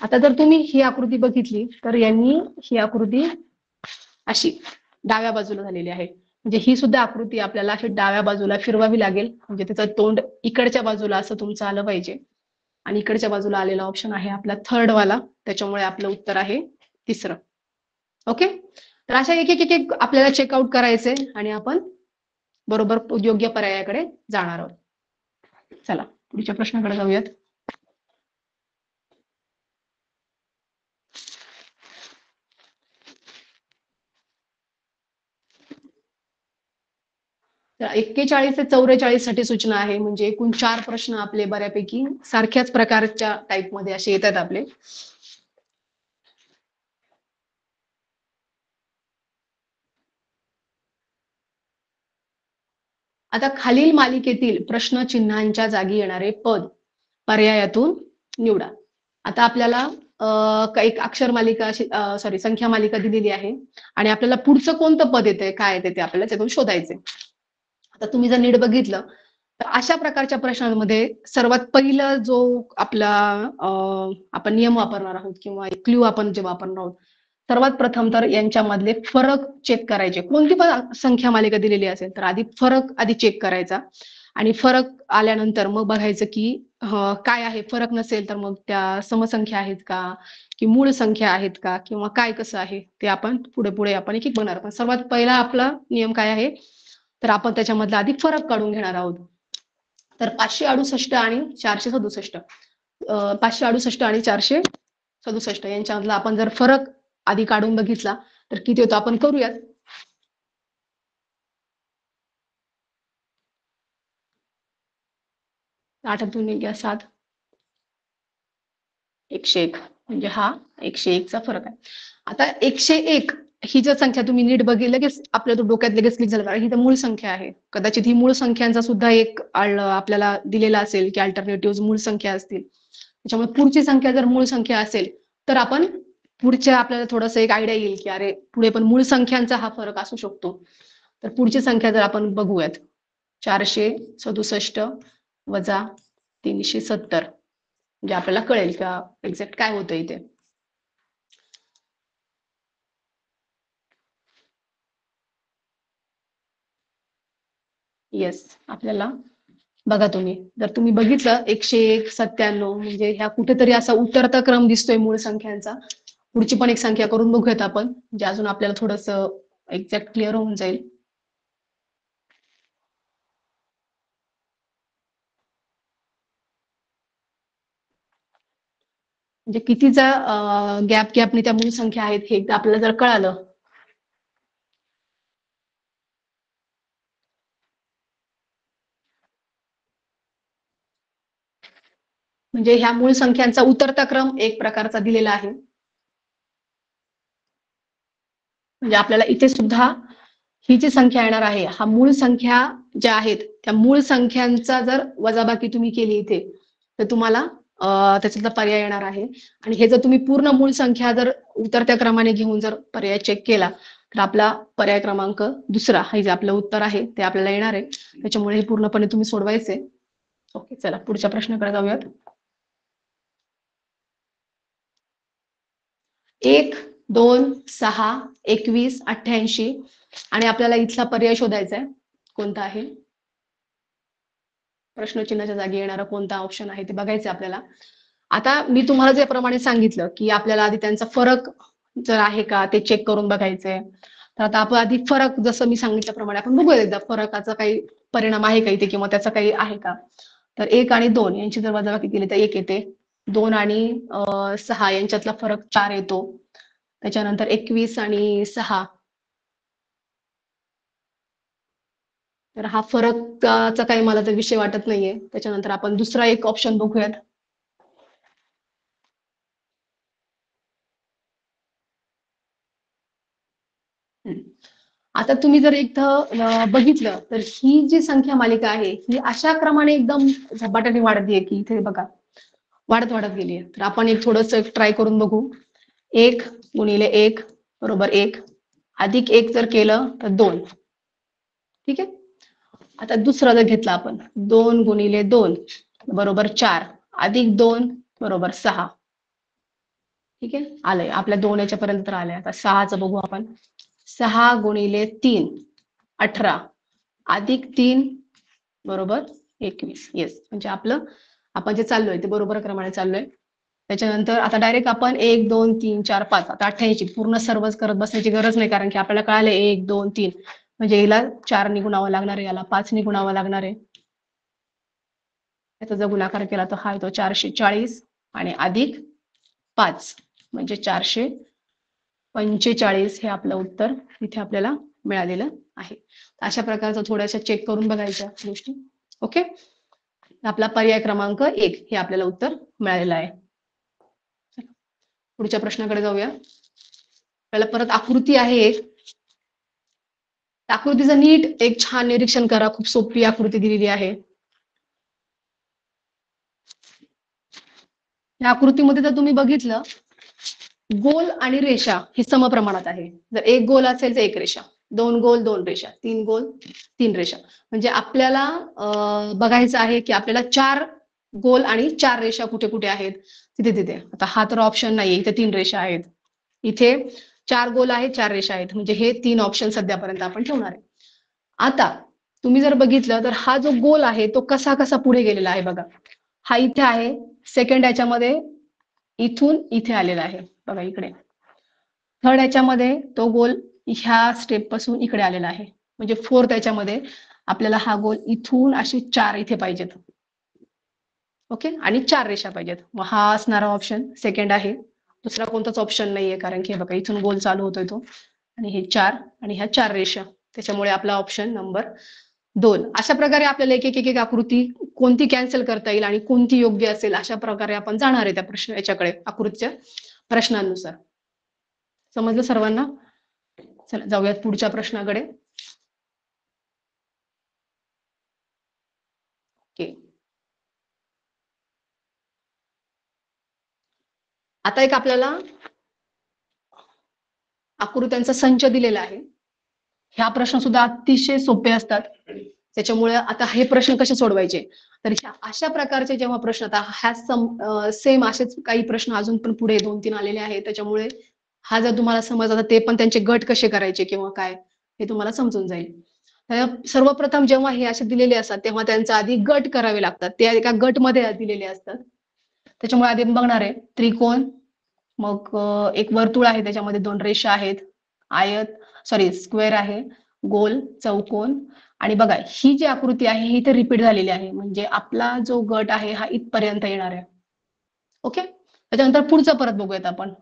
आता जर तुम्ही ही आकृती बघितली तर यांनी ही आकृती अशी डाव्या बाजूला झालेली आहे, म्हणजे ही सुद्धा आकृती आपल्याला अशी डाव्या बाजूला फिरवावी लागेल, म्हणजे त्याचं तोंड इकडच्या बाजूला असं तुमचं आलं पाहिजे. आणि इकडच्या बाजूला आलेला ऑप्शन आहे आपला थर्ड वाला, त्याच्यामुळे आपलं उत्तर आहे तिसरं. ओके, तर अशा एक एक एक आपल्याला चेकआउट करायचंय आणि आपण बरोबर योग्य पर्यायाकडे जाणार आहोत. चला पुढच्या प्रश्नाकडे जाऊयात. तर 41 ते 44 साठी सूचना आहे, म्हणजे एकूण 4 प्रश्न आपले बऱ्यापैकी सारख्याच प्रकारच्या टाईपमध्ये असे येतात आपले. आता खालील मालिकेतील प्रश्नचिन्हांच्या जागी येणारे पद पर्यायातून निवडा. आता आपल्याला एक अक्षर मालिका सॉरी संख्या मालिका दिलेली आहे आणि आपल्याला पुढचं कोणतं पद येतंय काय येते ते आपल्याला त्यातून शोधायचे. आता तुम्ही जर नीट बघितलं तर अशा प्रकारच्या प्रश्नांमध्ये सर्वात पहिलं जो आपला आपण नियम वापरणार आहोत किंवा क्ल्यू आपण जे वापरणार आहोत, सर्वात प्रथम तर यांच्यामधले फरक चेक करायचे. कोणती पण संख्या मालिका दिलेली असेल तर आधी फरक आधी चेक करायचा आणि फरक आल्यानंतर मग बघायचं की काय आहे. फरक नसेल तर मग त्या समसंख्या आहेत का की मूळ संख्या आहेत का किंवा काय कसं आहे ते आपण पुढे पुढे आपण एक एक बघणार. पण सर्वात पहिला आपला नियम काय आहे तर आपण त्याच्यामधला आधी फरक काढून घेणार आहोत. तर 568 आणि 467 568 आणि 467 यांच्यामधला आपण जर फरक आधी काढून बघितला तर किती होतो आपण करूयात. 8 2 घ्या 7 101 म्हणजे हा 101 चा फरक आहे. आता 101 ही जर संख्या तुम्ही नीट बघितलं लगेच आपल्या तो डोक्यात लगेच क्लिक झालं कारण ही तर मूळ संख्या आहे. कदाचित ही मूळ संख्यांचा सुद्धा एक आपल्याला दिलेला असेल की अल्टरनेटिव्ह मूळ संख्या असतील. त्याच्यामुळे पुढची संख्या जर मूळ संख्या असेल तर आपण पुढच्या आपल्याला थोडंसं एक आयडिया येईल की अरे पुढे पण मूळ संख्यांचा हा फरक असू शकतो. तर पुढची संख्या जर आपण बघूयात 467 वजा 370 म्हणजे आपल्याला कळेल का एक्झॅक्ट काय होतं इथे. येस आपल्याला बघा तुम्ही जर तुम्ही बघितलं 101 97 म्हणजे ह्या कुठेतरी असा उतरता क्रम दिसतोय मूळ संख्यांचा. पुढची पण एक संख्या करून बघूयात आपण म्हणजे अजून आपल्याला थोडंसं एक्झॅक्ट क्लिअर होऊन जाईल. म्हणजे कितीचा गॅपने त्या मूळ संख्या आहेत हे एकदा आपल्याला जर कळालं म्हणजे ह्या मूळ संख्यांचा उतरता क्रम एक प्रकारचा दिलेला आहे. म्हणजे आपल्याला इथे सुद्धा ही जी संख्या येणार आहे हा मूळ संख्या ज्या आहेत त्या मूळ संख्यांचा जर वजाबाकी तुम्ही केली इथे तर तुम्हाला त्याच्यातला पर्याय येणार आहे. आणि हे जर तुम्ही पूर्ण मूळ संख्या जर उतरत्या क्रमाने घेऊन जर पर्याय चेक केला तर आपला पर्याय क्रमांक दुसरा हे जे आपलं उत्तर आहे ते आपल्याला येणार आहे. त्याच्यामुळे हे पूर्णपणे तुम्ही सोडवायचे. ओके चला पुढच्या प्रश्नाकडे जाऊयात. 1 2 6 21 88 आणि आपल्याला इथला पर्याय शोधायचा आहे कोणता आहे. प्रश्नचिन्हाच्या जागी येणारा कोणता ऑप्शन आहे ते बघायचं आपल्याला. आता मी तुम्हाला जे प्रमाणे सांगितलं की आपल्याला आधी त्यांचा फरक जर आहे का ते चेक करून बघायचंय. तर आता आपण आधी फरक जसं मी सांगितल्याप्रमाणे आपण बघूया एकदा फरकाचा काही परिणाम आहे का इथे किंवा त्याचा काही आहे का. तर 1 आणि 2 यांची जर वजाबाकी केली तर 1 येते. 2 आणि 6 यांच्यातला फरक 4 येतो. त्याच्यानंतर 21 आणि 6 तर हा फरकचा काही मला तर विषय वाटत नाहीये. त्याच्यानंतर आपण दुसरा एक ऑप्शन बघूयात. आता तुम्ही जर इथं बघितलं तर ही जी संख्या मालिका आहे ही अशा क्रमाने एकदम झपाट्याने वाढतीये की इथे बघा वाढत वाढत गेली आहे. तर आपण एक थोडस ट्राय करून बघू. 1 गुणिले 1 बरोबर 1 अधिक 1 जर केलं तर 2. ठीक आहे. आता दुसरा जर घेतला आपण 2 गुणिले 2 बरोबर 4 अधिक 2 बरोबर 6. ठीक आहे आलंय आपल्या 2 याच्यापर्यंत तर आलंय. आता 6चं बघू आपण. 6 गुणिले 3 18 अधिक 3 बरोबर 21. येस म्हणजे आपलं आपण जे चाललोय ते बरोबर क्रमाने चाललोय. त्याच्यानंतर आता डायरेक्ट आपण 1 2 3 4 5 आता 88 पूर्ण सर्वच करत बसण्याची गरज नाही कारण की आपल्याला कळाले 1 2 3 म्हणजे याला 4 ने गुणावं लागणार आहे, याला 5 ने गुणावं लागणार आहे. याचा जर गुणाकार केला तर हा येतो 440 आणि अधिक 5 म्हणजे 445 हे आपलं उत्तर इथे आपल्याला मिळालेलं आहे. अशा प्रकारचं थोड्याशा चेक करून बघायच्या गोष्टी. ओके, आपला पर्याय क्रमांक 1 हे आपल्याला उत्तर मिळालेलं आहे. पुढच्या प्रश्नाकडे जाऊया. आपल्याला परत आकृती आहे एक, आकृतीचं नीट एक छान निरीक्षण करा. खूप सोपी आकृती दिलेली आहे. या आकृतीमध्ये जर तुम्ही बघितलं, गोल आणि रेषा ही समप्रमाणात आहे. जर एक गोल असेल तर एक रेषा, 2 गोल 2 रेषा, 3 गोल 3 रेषा. म्हणजे आपल्याला बघायचं आहे की आपल्याला 4 गोल आणि 4 रेषा कुठे कुठे आहेत, तिथे तिथे. आता हा तर ऑप्शन नाहीये, इथे 3 रेषा आहेत, इथे 4 गोल आहेत 4 रेषा आहेत. म्हणजे हे 3 ऑप्शन सध्यापर्यंत आपण ठेवणार आहे. आता तुम्ही जर बघितलं तर हा जो गोल आहे तो कसा कसा पुढे गेलेला आहे बघा. हा इथे आहे, सेकंड याच्यामध्ये इथून इथे आलेला आहे बघा इकडे. थर्ड याच्यामध्ये तो गोल ह्या स्टेप पासून इकडे आलेला आहे. म्हणजे फोर्थ याच्यामध्ये आपल्याला हा गोल इथून असे 4 इथे पाहिजेत. ओके, आणि 4 रेषा पाहिजेत. मग हा असणारा ऑप्शन सेकंड आहे. दुसरा कोणताच ऑप्शन नाहीये, कारण की बघा इथून गोल चालू होतोय तो, आणि हे 4 आणि ह्या 4 रेषा. त्याच्यामुळे आपला ऑप्शन नंबर 2. अशा प्रकारे आपल्याला एक आकृती कोणती कॅन्सल करता येईल आणि कोणती योग्य असेल, अशा प्रकारे आपण जाणार आहे त्या प्रश्न याच्याकडे, आकृतीच्या प्रश्नांनुसार. समजलं सर्वांना? चला जाऊयात पुढच्या प्रश्नाकडे. ओके, आता एक आपल्याला आकृत्यांचा संच दिलेला आहे. ह्या प्रश्न सुद्धा अतिशय सोपे असतात. त्याच्यामुळे आता हे प्रश्न कसे सोडवायचे, तर अशा प्रकारचे जेव्हा प्रश्न, आता ह्या सेम असेच काही प्रश्न अजून पण पुढे 2-3 आलेले आहेत. त्याच्यामुळे हा जर तुम्हाला समजला तर ते पण त्यांचे गट कसे करायचे किंवा काय हे तुम्हाला समजून जाईल. सर्वप्रथम जेव्हा हे असे दिलेले असतात तेव्हा त्यांचा आधी गट करावे लागतात. ते एका गटमध्ये दिलेले असतात. त्याच्यामुळे आधी बघणार आहे त्रिकोण, मग एक वर्तुळ आहे, त्याच्यामध्ये 2 रेषा आहेत, स्क्वेअर आहे, गोल, चौकोन. आणि बघा ही जी आकृती आहे ही इथे रिपीट झालेली आहे. म्हणजे आपला जो गट आहे हा इथपर्यंत येणार आहे. ओके, त्याच्यानंतर पुढचं परत बघूयात आपण.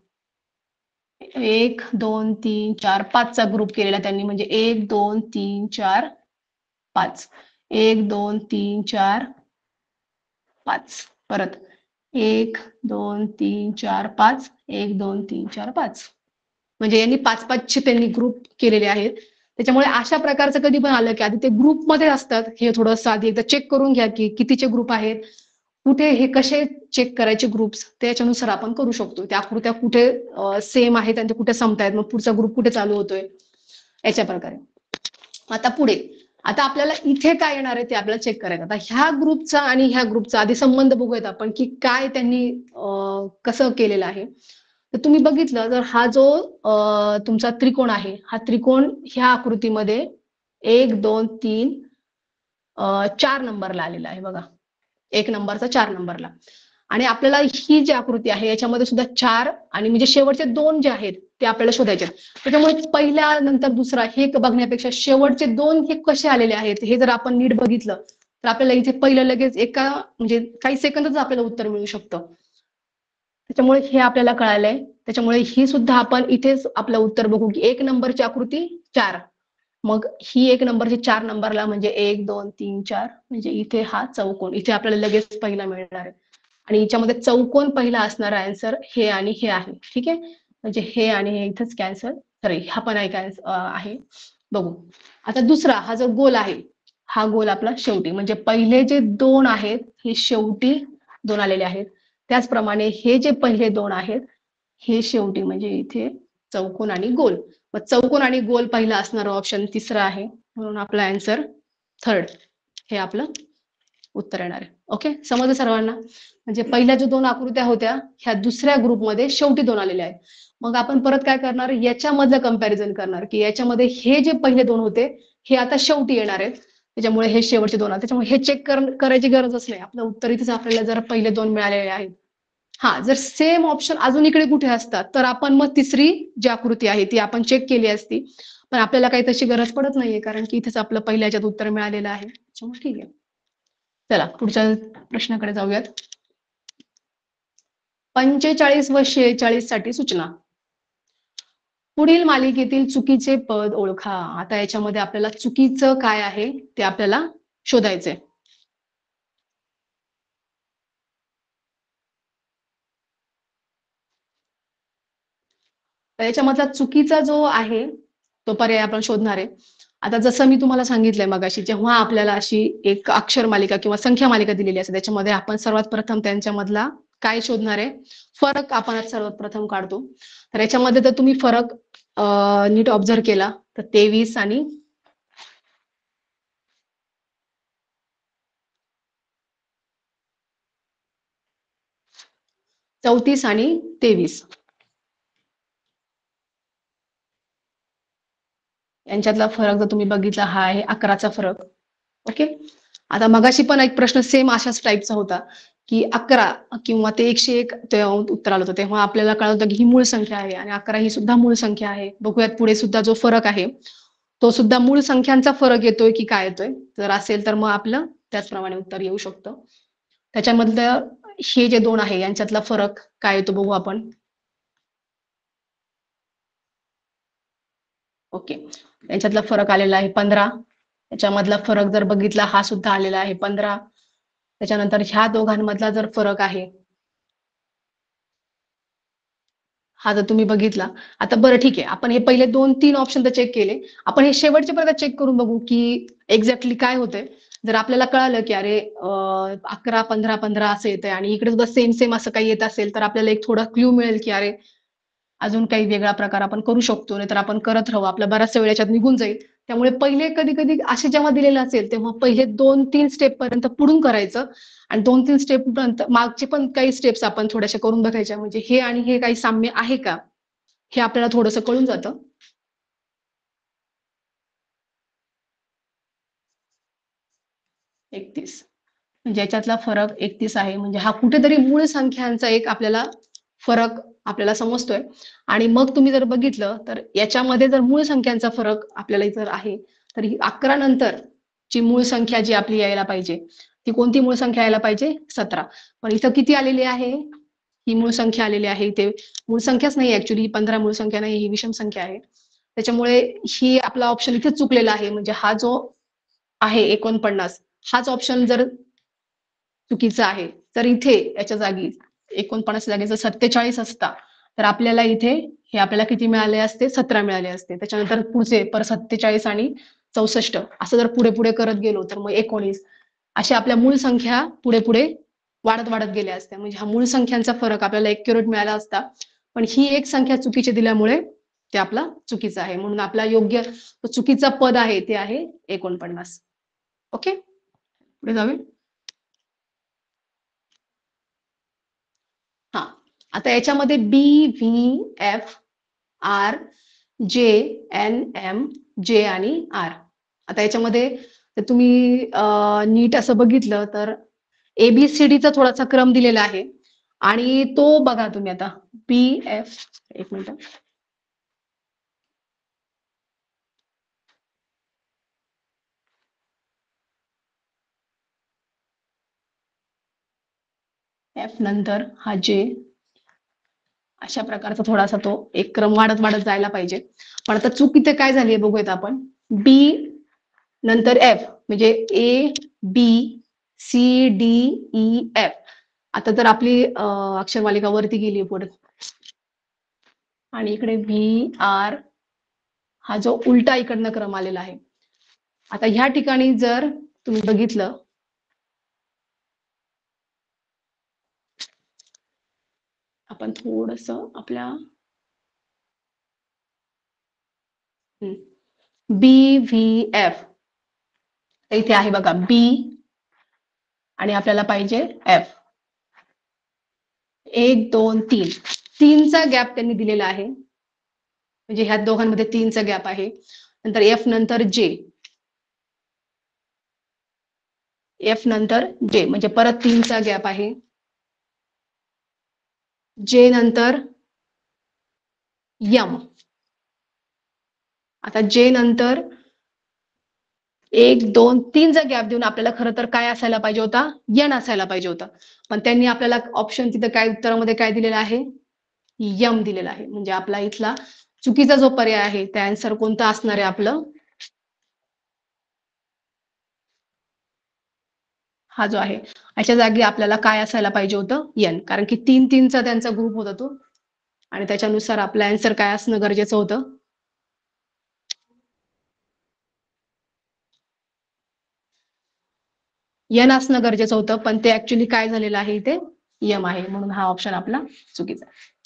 1 2 3 4 5 चा ग्रुप केलेला त्यांनी. म्हणजे 1 2 3 4 5, 1 2 3 4 5, परत 1 2 3 4 5, 1 2 3 4 5. म्हणजे यांनी 5-5 चे त्यांनी ग्रुप केलेले आहेत. त्याच्यामुळे अशा प्रकारचं कधी पण आलं की आधी ते ग्रुपमध्ये असतात. हे थोडंसं आधी एकदा चेक करून घ्या की कितीचे ग्रुप आहेत, कुठे हे कसे चेक करायचे ग्रुप्स, त्याच्यानुसार आपण करू शकतो. त्या आकृत्या कुठे सेम आहेत आणि कुठे संपतायत, मग पुढचा ग्रुप कुठे चालू होतोय, याच्या प्रकारे. आता पुढे, आता आपल्याला इथे काय येणार आहे ते आपल्याला चेक करायचं. आता ह्या ग्रुपचा आणि ह्या ग्रुपचा आधी संबंध बघूयात आपण की काय त्यांनी कसं केलेलं आहे. तर तुम्ही बघितलं तर हा जो तुमचा त्रिकोण आहे, हा त्रिकोण ह्या आकृतीमध्ये 1 2 3 4 नंबरला आलेला आहे बघा. 1 नंबरचा 4 नंबरला. आणि आपल्याला ही जी आकृती आहे याच्यामध्ये सुद्धा 4 आणि म्हणजे शेवटचे 2 जे आहेत ते आपल्याला शोधायचे. त्याच्यामुळे पहिल्या नंतर दुसरा हे बघण्यापेक्षा शेवटचे 2 हे कसे आलेले आहेत हे जर आपण नीट बघितलं तर आपल्याला इथे पहिलं लगेच एका म्हणजे काही सेकंदच आपल्याला उत्तर मिळू शकतं. त्याच्यामुळे हे आपल्याला कळालंय. त्याच्यामुळे ही सुद्धा आपण इथेच आपलं उत्तर बघू की 1 नंबरची आकृती 4, मग ही 1 नंबरची 4 नंबरला म्हणजे 1 2 3 4 म्हणजे इथे हा चौकोन, इथे आपल्याला लगेच पहिला मिळणार आहे. आणि याच्यामध्ये चौकोन पहिला असणारा आन्सर हे आणि हे आहे. ठीक आहे, म्हणजे हे आणि हे इथंच कॅन्सल, सॉरी हा पण आहे. बघू आता दुसरा, हा जो गोल आहे हा गोल आपला शेवटी, म्हणजे पहिले जे 2 आहेत हे शेवटी 2 आलेले आहेत. त्याचप्रमाणे हे जे पहिले 2 आहेत हे शेवटी, म्हणजे इथे चौकोन आणि गोल. मग चौकोन आणि गोल पहिला असणारा ऑप्शन तिसरा आहे, म्हणून आपला आन्सर थर्ड हे आपलं उत्तर येणार आहे. ओके, समजलं सर्वांना? म्हणजे पहिल्या जो 2 आकृत्या होत्या ह्या दुसऱ्या ग्रुपमध्ये शेवटी 2 आलेल्या आहेत. मग आपण परत काय करणार, याच्यामधलं कंपॅरिझन करणार की याच्यामध्ये हे जे पहिले 2 होते हे आता शेवटी येणार आहेत. त्याच्यामुळे हे शेवटचे 2 आहेत. त्याच्यामुळे हे चेक करायची गरजच नाही. आपलं उत्तर इथेच आपल्याला जर पहिले 2 मिळालेले आहेत. हा, जर सेम ऑप्शन अजून इकडे कुठे असतात तर आपण मग तिसरी जी आकृती आहे ती आपण चेक केली असती. पण आपल्याला काही तशी गरज पडत नाहीये, कारण की इथेच आपलं पहिल्या ह्याच्यात उत्तर मिळालेलं आहे. त्याच्यामुळे ठीक आहे. चला पुढच्या प्रश्नाकडे जाऊयात. 45 व 46 साठी सूचना. पुढील मालिकेतील चुकीचे पद ओळखा. आता याच्यामध्ये आपल्याला चुकीचं काय आहे ते आपल्याला शोधायचंय. तर याच्यामधला चुकीचा जो आहे तो पर्याय आपण शोधणार आहे. आता जसं मी तुम्हाला सांगितलंय मगाशी, जेव्हा आपल्याला अशी एक अक्षर मालिका किंवा संख्या मालिका दिलेली असते, त्याच्यामध्ये आपण सर्वात प्रथम त्यांच्यामधला काय शोधणार आहे, फरक आपण आज सर्वात प्रथम काढतो. तर याच्यामध्ये जर तुम्ही फरक नीट ऑब्झर्व केला तर 23 आणि 34 आणि 23 यांच्यातला फरक जर तुम्ही बघितला, हा आहे 11चा फरक. ओके. आता मगाशी पण एक प्रश्न सेम अशाच टाईपचा होता की 11 किंवा ते 101 उत्तर आलं होतं, तेव्हा आपल्याला कळलं होतं की ही मूळ संख्या आहे आणि 11 ही सुद्धा मूळ संख्या आहे. बघूयात पुढे सुद्धा जो फरक आहे तो सुद्धा मूळ संख्यांचा फरक येतोय की काय येतोय. जर असेल तर मग आपलं त्याचप्रमाणे उत्तर येऊ शकतं. त्याच्यामधलं हे जे दोन आहे यांच्यातला फरक काय येतो बघू आपण. ओके. यांच्यातला फरक आलेला आहे 15. त्याच्यामधला फरक जर बघितला, हा सुद्धा आलेला आहे 15. त्याच्यानंतर ह्या दोघांमधला जर फरक आहे, हा जर तुम्ही बघितला. आता बरं ठीक आहे, आपण हे पहिले 2-3 ऑप्शन तर चेक केले. आपण हे शेवटचे परत चेक करून बघू की एक्झॅक्टली काय होतंय. जर आपल्याला कळालं की अरे 11, 15, 15 असं येतंय आणि इकडे सुद्धा सेम सेम असं काही येत असेल, तर आपल्याला एक थोडा क्ल्यू मिळेल की अरे अजून काही वेगळा प्रकार आपण करू शकतो, नाहीतर आपण करत राहू, आपला बराचसा वेळ याच्यात निघून जाईल. त्यामुळे पहिले कधी कधी असे जेव्हा दिलेलं असेल तेव्हा पहिले 2-3 स्टेप पर्यंत पुढून करायचं आणि 2-3 स्टेप पर्यंत मागचे पण काही स्टेप्स आपण थोड्याशा करून बघायच्या, म्हणजे हे आणि हे काही साम्य आहे का हे आपल्याला थोडंसं कळून जातं. 31 म्हणजे याच्यातला फरक 31 आहे, म्हणजे हा कुठेतरी मूळ संख्यांचा एक आपल्याला फरक आपल्याला समजतोय. आणि मग तुम्ही जर बघितलं तर याच्यामध्ये जर मूळ संख्यांचा फरक आपल्याला जर आहे, तर ही 11 नंतर ची मूळ संख्या जी आपली यायला पाहिजे ती कोणती मूळ संख्या यायला पाहिजे, 17. पण इथं किती आलेली आहे, ही मूळ संख्या आलेली आहे. ते मूळ संख्याच नाही, ऍक्च्युली 15 मूळ संख्या नाही, ही विषम संख्या आहे. त्याच्यामुळे ही आपला ऑप्शन इथे चुकलेला आहे. म्हणजे हा जो आहे 49, हाच ऑप्शन जर चुकीचा आहे. तर इथे याच्या जागी 49 जागी जर 47 असता तर आपल्याला इथे हे आपल्याला किती मिळाले असते, 17 मिळाले असते. त्याच्यानंतर पुढचे पर 47 आणि 64 असं जर पुढे पुढे करत गेलो तर मग 19 अशा आपल्या मूळ संख्या पुढे पुढे वाढत वाढत गेल्या असत्या. म्हणजे हा मूळ संख्यांचा फरक आपल्याला एक्युरेट मिळाला असता. पण ही एक संख्या चुकीची दिल्यामुळे ते आपला चुकीचं आहे. म्हणून आपला योग्य चुकीचा पद आहे ते आहे 49. ओके, पुढे जाऊया. हा, आता याच्यामध्ये बी, व्ही, एफ, आर, जे, एन, एम, जे आणि आर. आता याच्यामध्ये तुम्ही नीट असं बघितलं तर एबीसीडीचा थोडासा क्रम दिलेला आहे आणि तो बघा तुम्ही आता बी, एफ, एक मिनिट, एफ नंतर हा जे, अशा प्रकारचा थोडासा तो एक क्रम वाढत वाढत जायला पाहिजे. पण आता चूक इथे काय झाली आहे बघूयात आपण. बी नंतर एफ म्हणजे ए, बी, सी, डी, ई, एफ. आता तर आपली अक्षर मालिका वरती गेली पुढे आणि इकडे व्ही, आर हा जो उलटा इकडनं क्रम आलेला आहे. आता ह्या ठिकाणी जर तुम्ही बघितलं, आपण थोडस आपल्या बी, व्ही, एफ इथे आहे बघा, बी आणि आपल्याला पाहिजे एफ. 1, 2, 3 तीनचा गॅप त्यांनी दिलेला आहे, म्हणजे ह्या दोघांमध्ये 3चा गॅप आहे. नंतर एफ नंतर जे, एफ नंतर जे म्हणजे परत 3चा गॅप आहे. जे नंतर यम आता जे नंतर 1, 2, 3 जर गॅप देऊन आपल्याला खरं तर काय असायला पाहिजे होता, यन असायला पाहिजे होता. पण त्यांनी आपल्याला ऑप्शन तिथं काय उत्तरामध्ये काय दिलेलं आहे, यम दिलेला आहे. म्हणजे आपला इथला चुकीचा जो पर्याय आहे त्या आन्सर कोणता असणार आहे आपलं, हा जो आहे याच्या जागी आपल्याला काय असायला पाहिजे होतं, यन. कारण की 3-3चा त्यांचा ग्रुप होता तो आणि त्याच्यानुसार आपलं आन्सर काय असणं गरजेचं होतं, यन असणं गरजेचं होतं. पण ते ऍक्च्युली काय झालेलं आहे इथे, यम आहे. म्हणून हा ऑप्शन आपला चुकीचा आहे.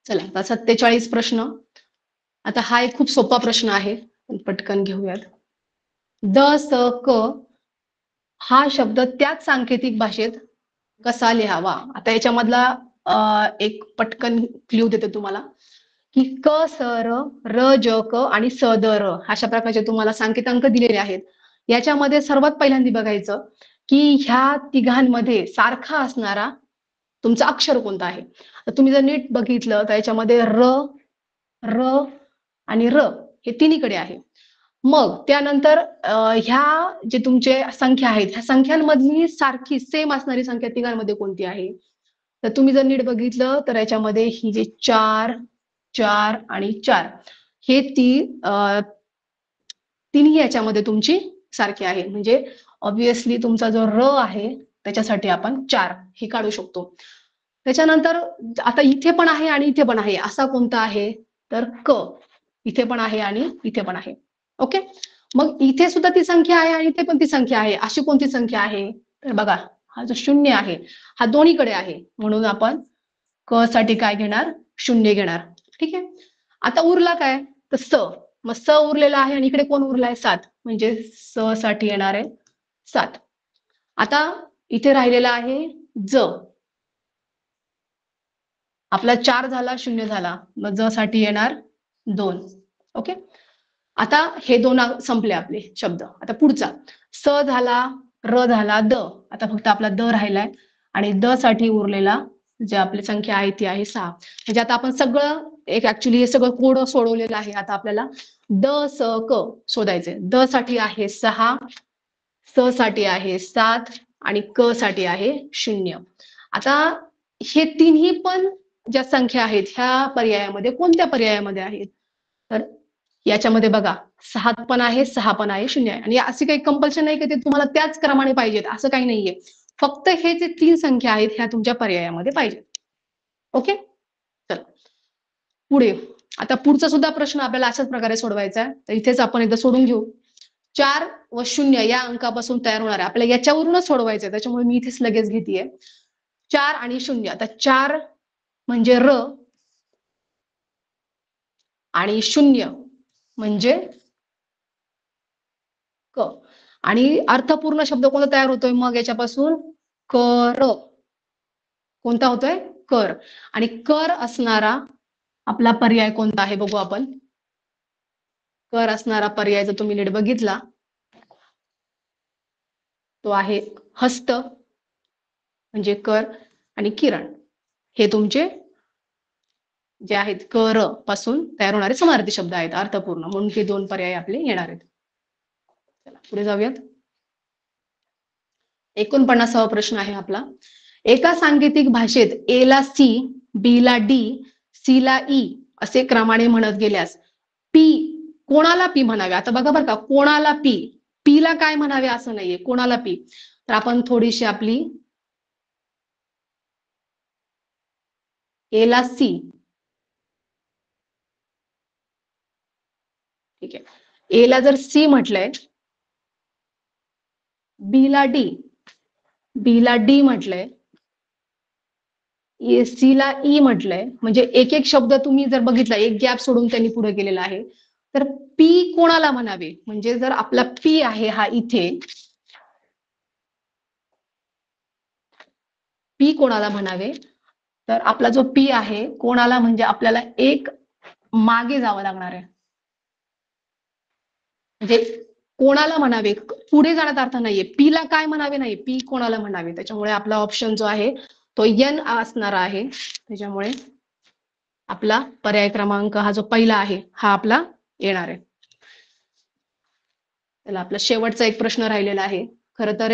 चला आता 47 प्रश्न. आता हा एक खूप सोपा प्रश्न आहे, पटकन घेऊयात. द स क हा शब्द त्याच सांकेतिक भाषेत कसा लिहावा. आता याच्यामधला एक पटकन क्ल्यू देते तुम्हाला की क स र र ज क आणि स द र अशा प्रकारचे तुम्हाला सांकेतांक दिलेले आहेत. याच्यामध्ये सर्वात पहिल्यांदा बघायचं की ह्या तिघांमध्ये सारखा असणारा तुमचा अक्षर कोणता आहे. तर तुम्ही जर नीट बघितलं तर याच्यामध्ये र, र आणि र हे तिन्हीकडे आहे. मग त्यानंतर ह्या जे तुमचे संख्या आहेत ह्या संख्यांमधली सारखी सेम असणारी संख्या तिघांमध्ये कोणती आहे. तर तुम्ही जर नीट बघितलं तर याच्यामध्ये ही जे 4, 4 आणि 4 हे तिन्ही याच्यामध्ये तुमची सारखी आहे. म्हणजे ऑब्विसली तुमचा जो र आहे त्याच्यासाठी आपण 4 हे काढू शकतो. त्याच्यानंतर आता इथे पण आहे आणि इथे पण आहे, असा कोणता आहे तर क. इथे पण आहे आणि इथे पण आहे. ओके. मग इथे सुद्धा ती संख्या आहे आणि इथे पण ती संख्या आहे. अशी कोणती संख्या आहे तर बघा, हा जो 0 आहे हा दोन्हीकडे आहे. म्हणून आपण क साठी काय घेणार, 0 घेणार. ठीक आहे. आता उरला काय तर स. मग स उरलेला आहे आणि इकडे कोण उरलाय 7, म्हणजे स साठी येणार आहे 7. आता इथे राहिलेला आहे ज. आपला 4 झाला, 0 झाला. मग ज साठी येणार 2. ओके. आता हे 2 संपले आपले शब्द. आता पुढचा स झाला, र झाला, द. आता फक्त आपला द राहिलाय आणि द साठी उरलेला जे आपली संख्या आहे ती आहे 6. म्हणजे आता आपण सगळं एक ऍक्च्युली हे सगळं कोड सोडवलेलं आहे. आता आपल्याला द स क शोधायचे. द साठी आहे 6, स साठी आहे 7 आणि क साठी आहे 0. आता हे तिन्ही पण ज्या संख्या आहेत ह्या पर्यायामध्ये कोणत्या पर्यायामध्ये आहेत तर याच्यामध्ये बघा 6 पण आहे, 6 पण आहे, 0 आहे. आणि अशी काही कंपल्शन नाही की ते तुम्हाला त्याच क्रमाने पाहिजेत असं काही नाहीये. फक्त हे जे 3 संख्या आहेत ह्या तुमच्या पर्यायामध्ये पाहिजेत. ओके. चला पुढे. आता पुढचा सुद्धा प्रश्न आपल्याला अशाच प्रकारे सोडवायचा आहे. तर इथेच आपण एकदा सोडून घेऊ. 4 व 0 या अंकापासून तयार होणार आहे. आपल्याला याच्यावरूनच सोडवायचं आहे. त्याच्यामुळे मी इथेच लगेच घेतेय 4 आणि 0. आता 4 म्हणजे र आणि 0 म्हणजे क. आणि अर्थपूर्ण शब्द कोणता तयार होतोय मग याच्यापासून, कर. कोणता होतोय, कर. आणि कर असणारा आपला पर्याय कोणता आहे बघू आपण. कर असणारा पर्याय जर तुम्ही नीट बघितला तो आहे हस्त म्हणजे कर आणि किरण. हे तुमचे जे आहेत कर पासून तयार होणारे समार्थी शब्द आहेत अर्थपूर्ण. म्हणून हे 2 पर्याय आपले येणार आहेत. चला पुढे जाऊयात. 49वा प्रश्न आहे आपला. एका सांकेतिक भाषेत ए ला सी, बी ला डी, सी ला ई असे क्रमाने म्हणत गेल्यास पी कोणाला पी म्हणावे. आता बघा बरं का, कोणाला पी. पी ला काय म्हणावे असं नाहीये, कोणाला पी. तर आपण थोडीशी आपली ए ला सी, ठीक आहे, ए ला जर सी म्हटलंय, बी ला डी, बी ला डी म्हटलंय, सी ला ई म्हटलंय. म्हणजे एक एक शब्द तुम्ही जर बघितला एक गॅप सोडून त्यांनी पुढे गेलेला आहे. तर पी कोणाला म्हणावे म्हणजे जर आपला पी आहे हा इथे, पी कोणाला म्हणावे तर आपला जो पी आहे कोणाला म्हणजे आपल्याला एक मागे जावं लागणार आहे. म्हणजे कोणाला म्हणावे, पुढे जाण्यात अर्थ नाहीये. पी ला काय म्हणावे नाही, पी कोणाला म्हणावे. त्याच्यामुळे आपला ऑप्शन जो आहे तो एन असणार आहे. त्याच्यामुळे आपला पर्याय क्रमांक हा जो पहिला आहे हा आपला येणार आहे. त्याला आपला शेवटचा एक प्रश्न राहिलेला आहे. खरं तर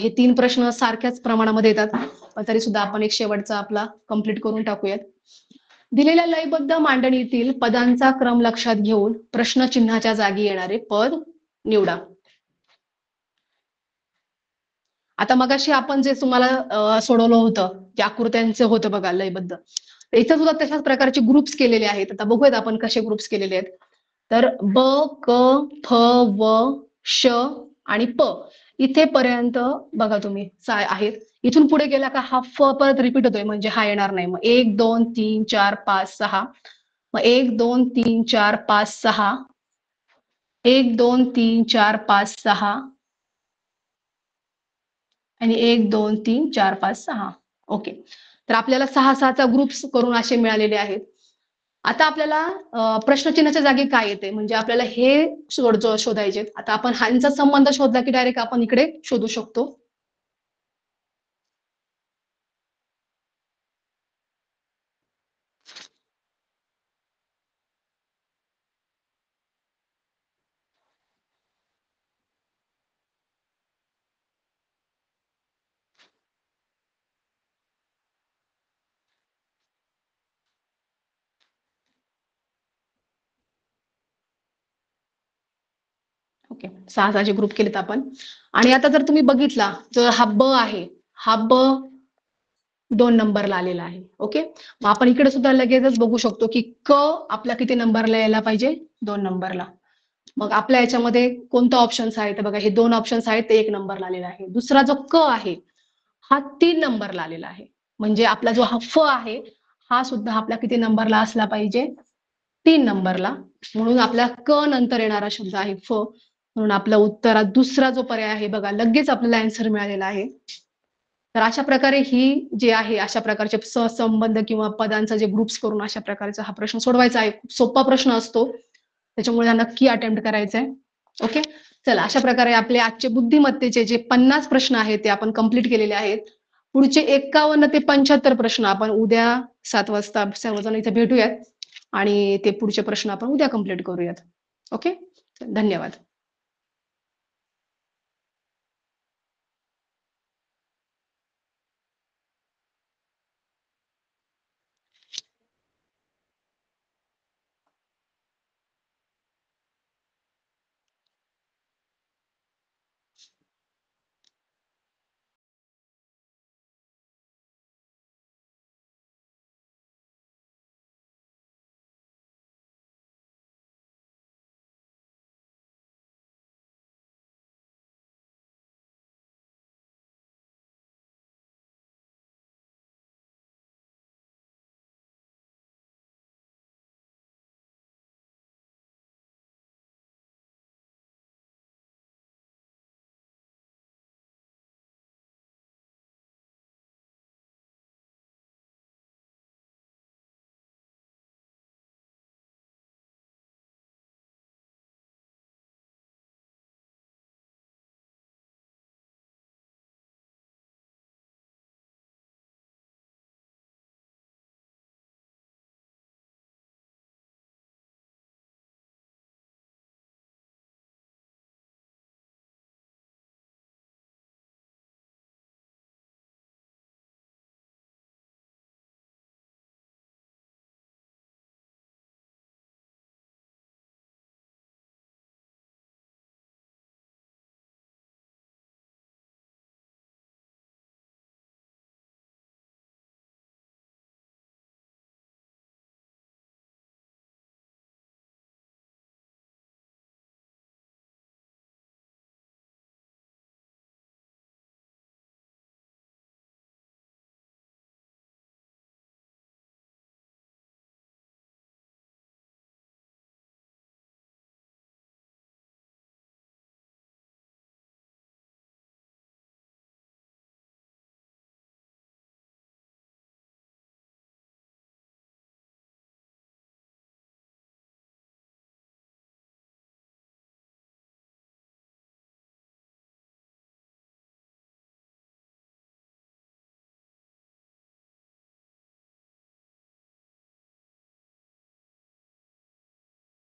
हे 3 प्रश्न सारख्याच प्रमाणामध्ये येतात, पण तरी सुद्धा आपण एक शेवटचा आपला कंप्लीट करून टाकूयात. दिलेल्या लयबद्ध मांडणीतील पदांचा क्रम लक्षात घेऊन प्रश्नचिन्हाच्या जागी येणारे पद निवडा. आता मगाशी आपण जे तुम्हाला सोडवलं होतं, जे आकृत्यांचं होतं बघा लयबद्ध, इथं सुद्धा तशाच प्रकारचे ग्रुप्स केलेले आहेत. आता बघूयात आपण कसे ग्रुप्स केलेले आहेत. तर ब, क, फ, व, श आणि प इथे पर्यंत बघा तुम्ही आहेत. इथून पुढे गेला का हा फ परत रिपीट होतोय, म्हणजे हा येणार नाही. मग 1 2 3 4 5 6, मग 1 2 3 4 5 6, 1 2 3 4 5 6 आणि 1 2 3 4 5 6. ओके, तर आपल्याला 6-6चा ग्रुप्स करून असे मिळालेले आहेत. आता आपल्याला प्रश्नचिन्हाच्या जागी काय येते, म्हणजे आपल्याला हे शोधायचे. आता आपण ह्यांचा संबंध शोधला की डायरेक्ट आपण इकडे शोधू शकतो. ओके, 6-6चे ग्रुप केलेत आपण. आणि आता जर तुम्ही बघितला, जर हा ब आहे, हा ब 2 नंबरला आलेला आहे. ओके, मग आपण इकडे सुद्धा लगेचच बघू शकतो की क आपला किती नंबरला यायला पाहिजे, 2 नंबरला. मग आपल्या याच्यामध्ये कोणतं ऑप्शन्स आहे तर बघा, हे 2 ऑप्शन्स आहेत, ते 1 नंबरला आलेला आहे. दुसरा जो क आहे हा 3 नंबरला आलेला आहे. म्हणजे आपला जो हा फ आहे हा सुद्धा आपला किती नंबरला असला पाहिजे, 3 नंबरला. म्हणून आपल्या क नंतर येणारा शब्द आहे फ. म्हणून आपल्या उत्तरात दुसरा जो पर्याय आहे बघा, लगेच आपल्याला आन्सर मिळालेला आहे. तर अशा प्रकारे ही जे आहे, अशा प्रकारचे सहसंबंध किंवा पदांचा जे ग्रुप्स करून अशा प्रकारचा हा प्रश्न सोडवायचा आहे. खूप सोपा प्रश्न असतो, त्याच्यामुळे नक्की अटेम्प्ट करायचा आहे. ओके, चला, अशा प्रकारे आपले आजचे बुद्धिमत्तेचे जे 50 प्रश्न आहेत ते आपण कंप्लीट केलेले आहेत. पुढचे 51 ते 75 प्रश्न आपण उद्या 7 वाजता सर्वजण इथे भेटूयात आणि ते पुढचे प्रश्न आपण उद्या कंप्लीट करूयात. ओके, धन्यवाद.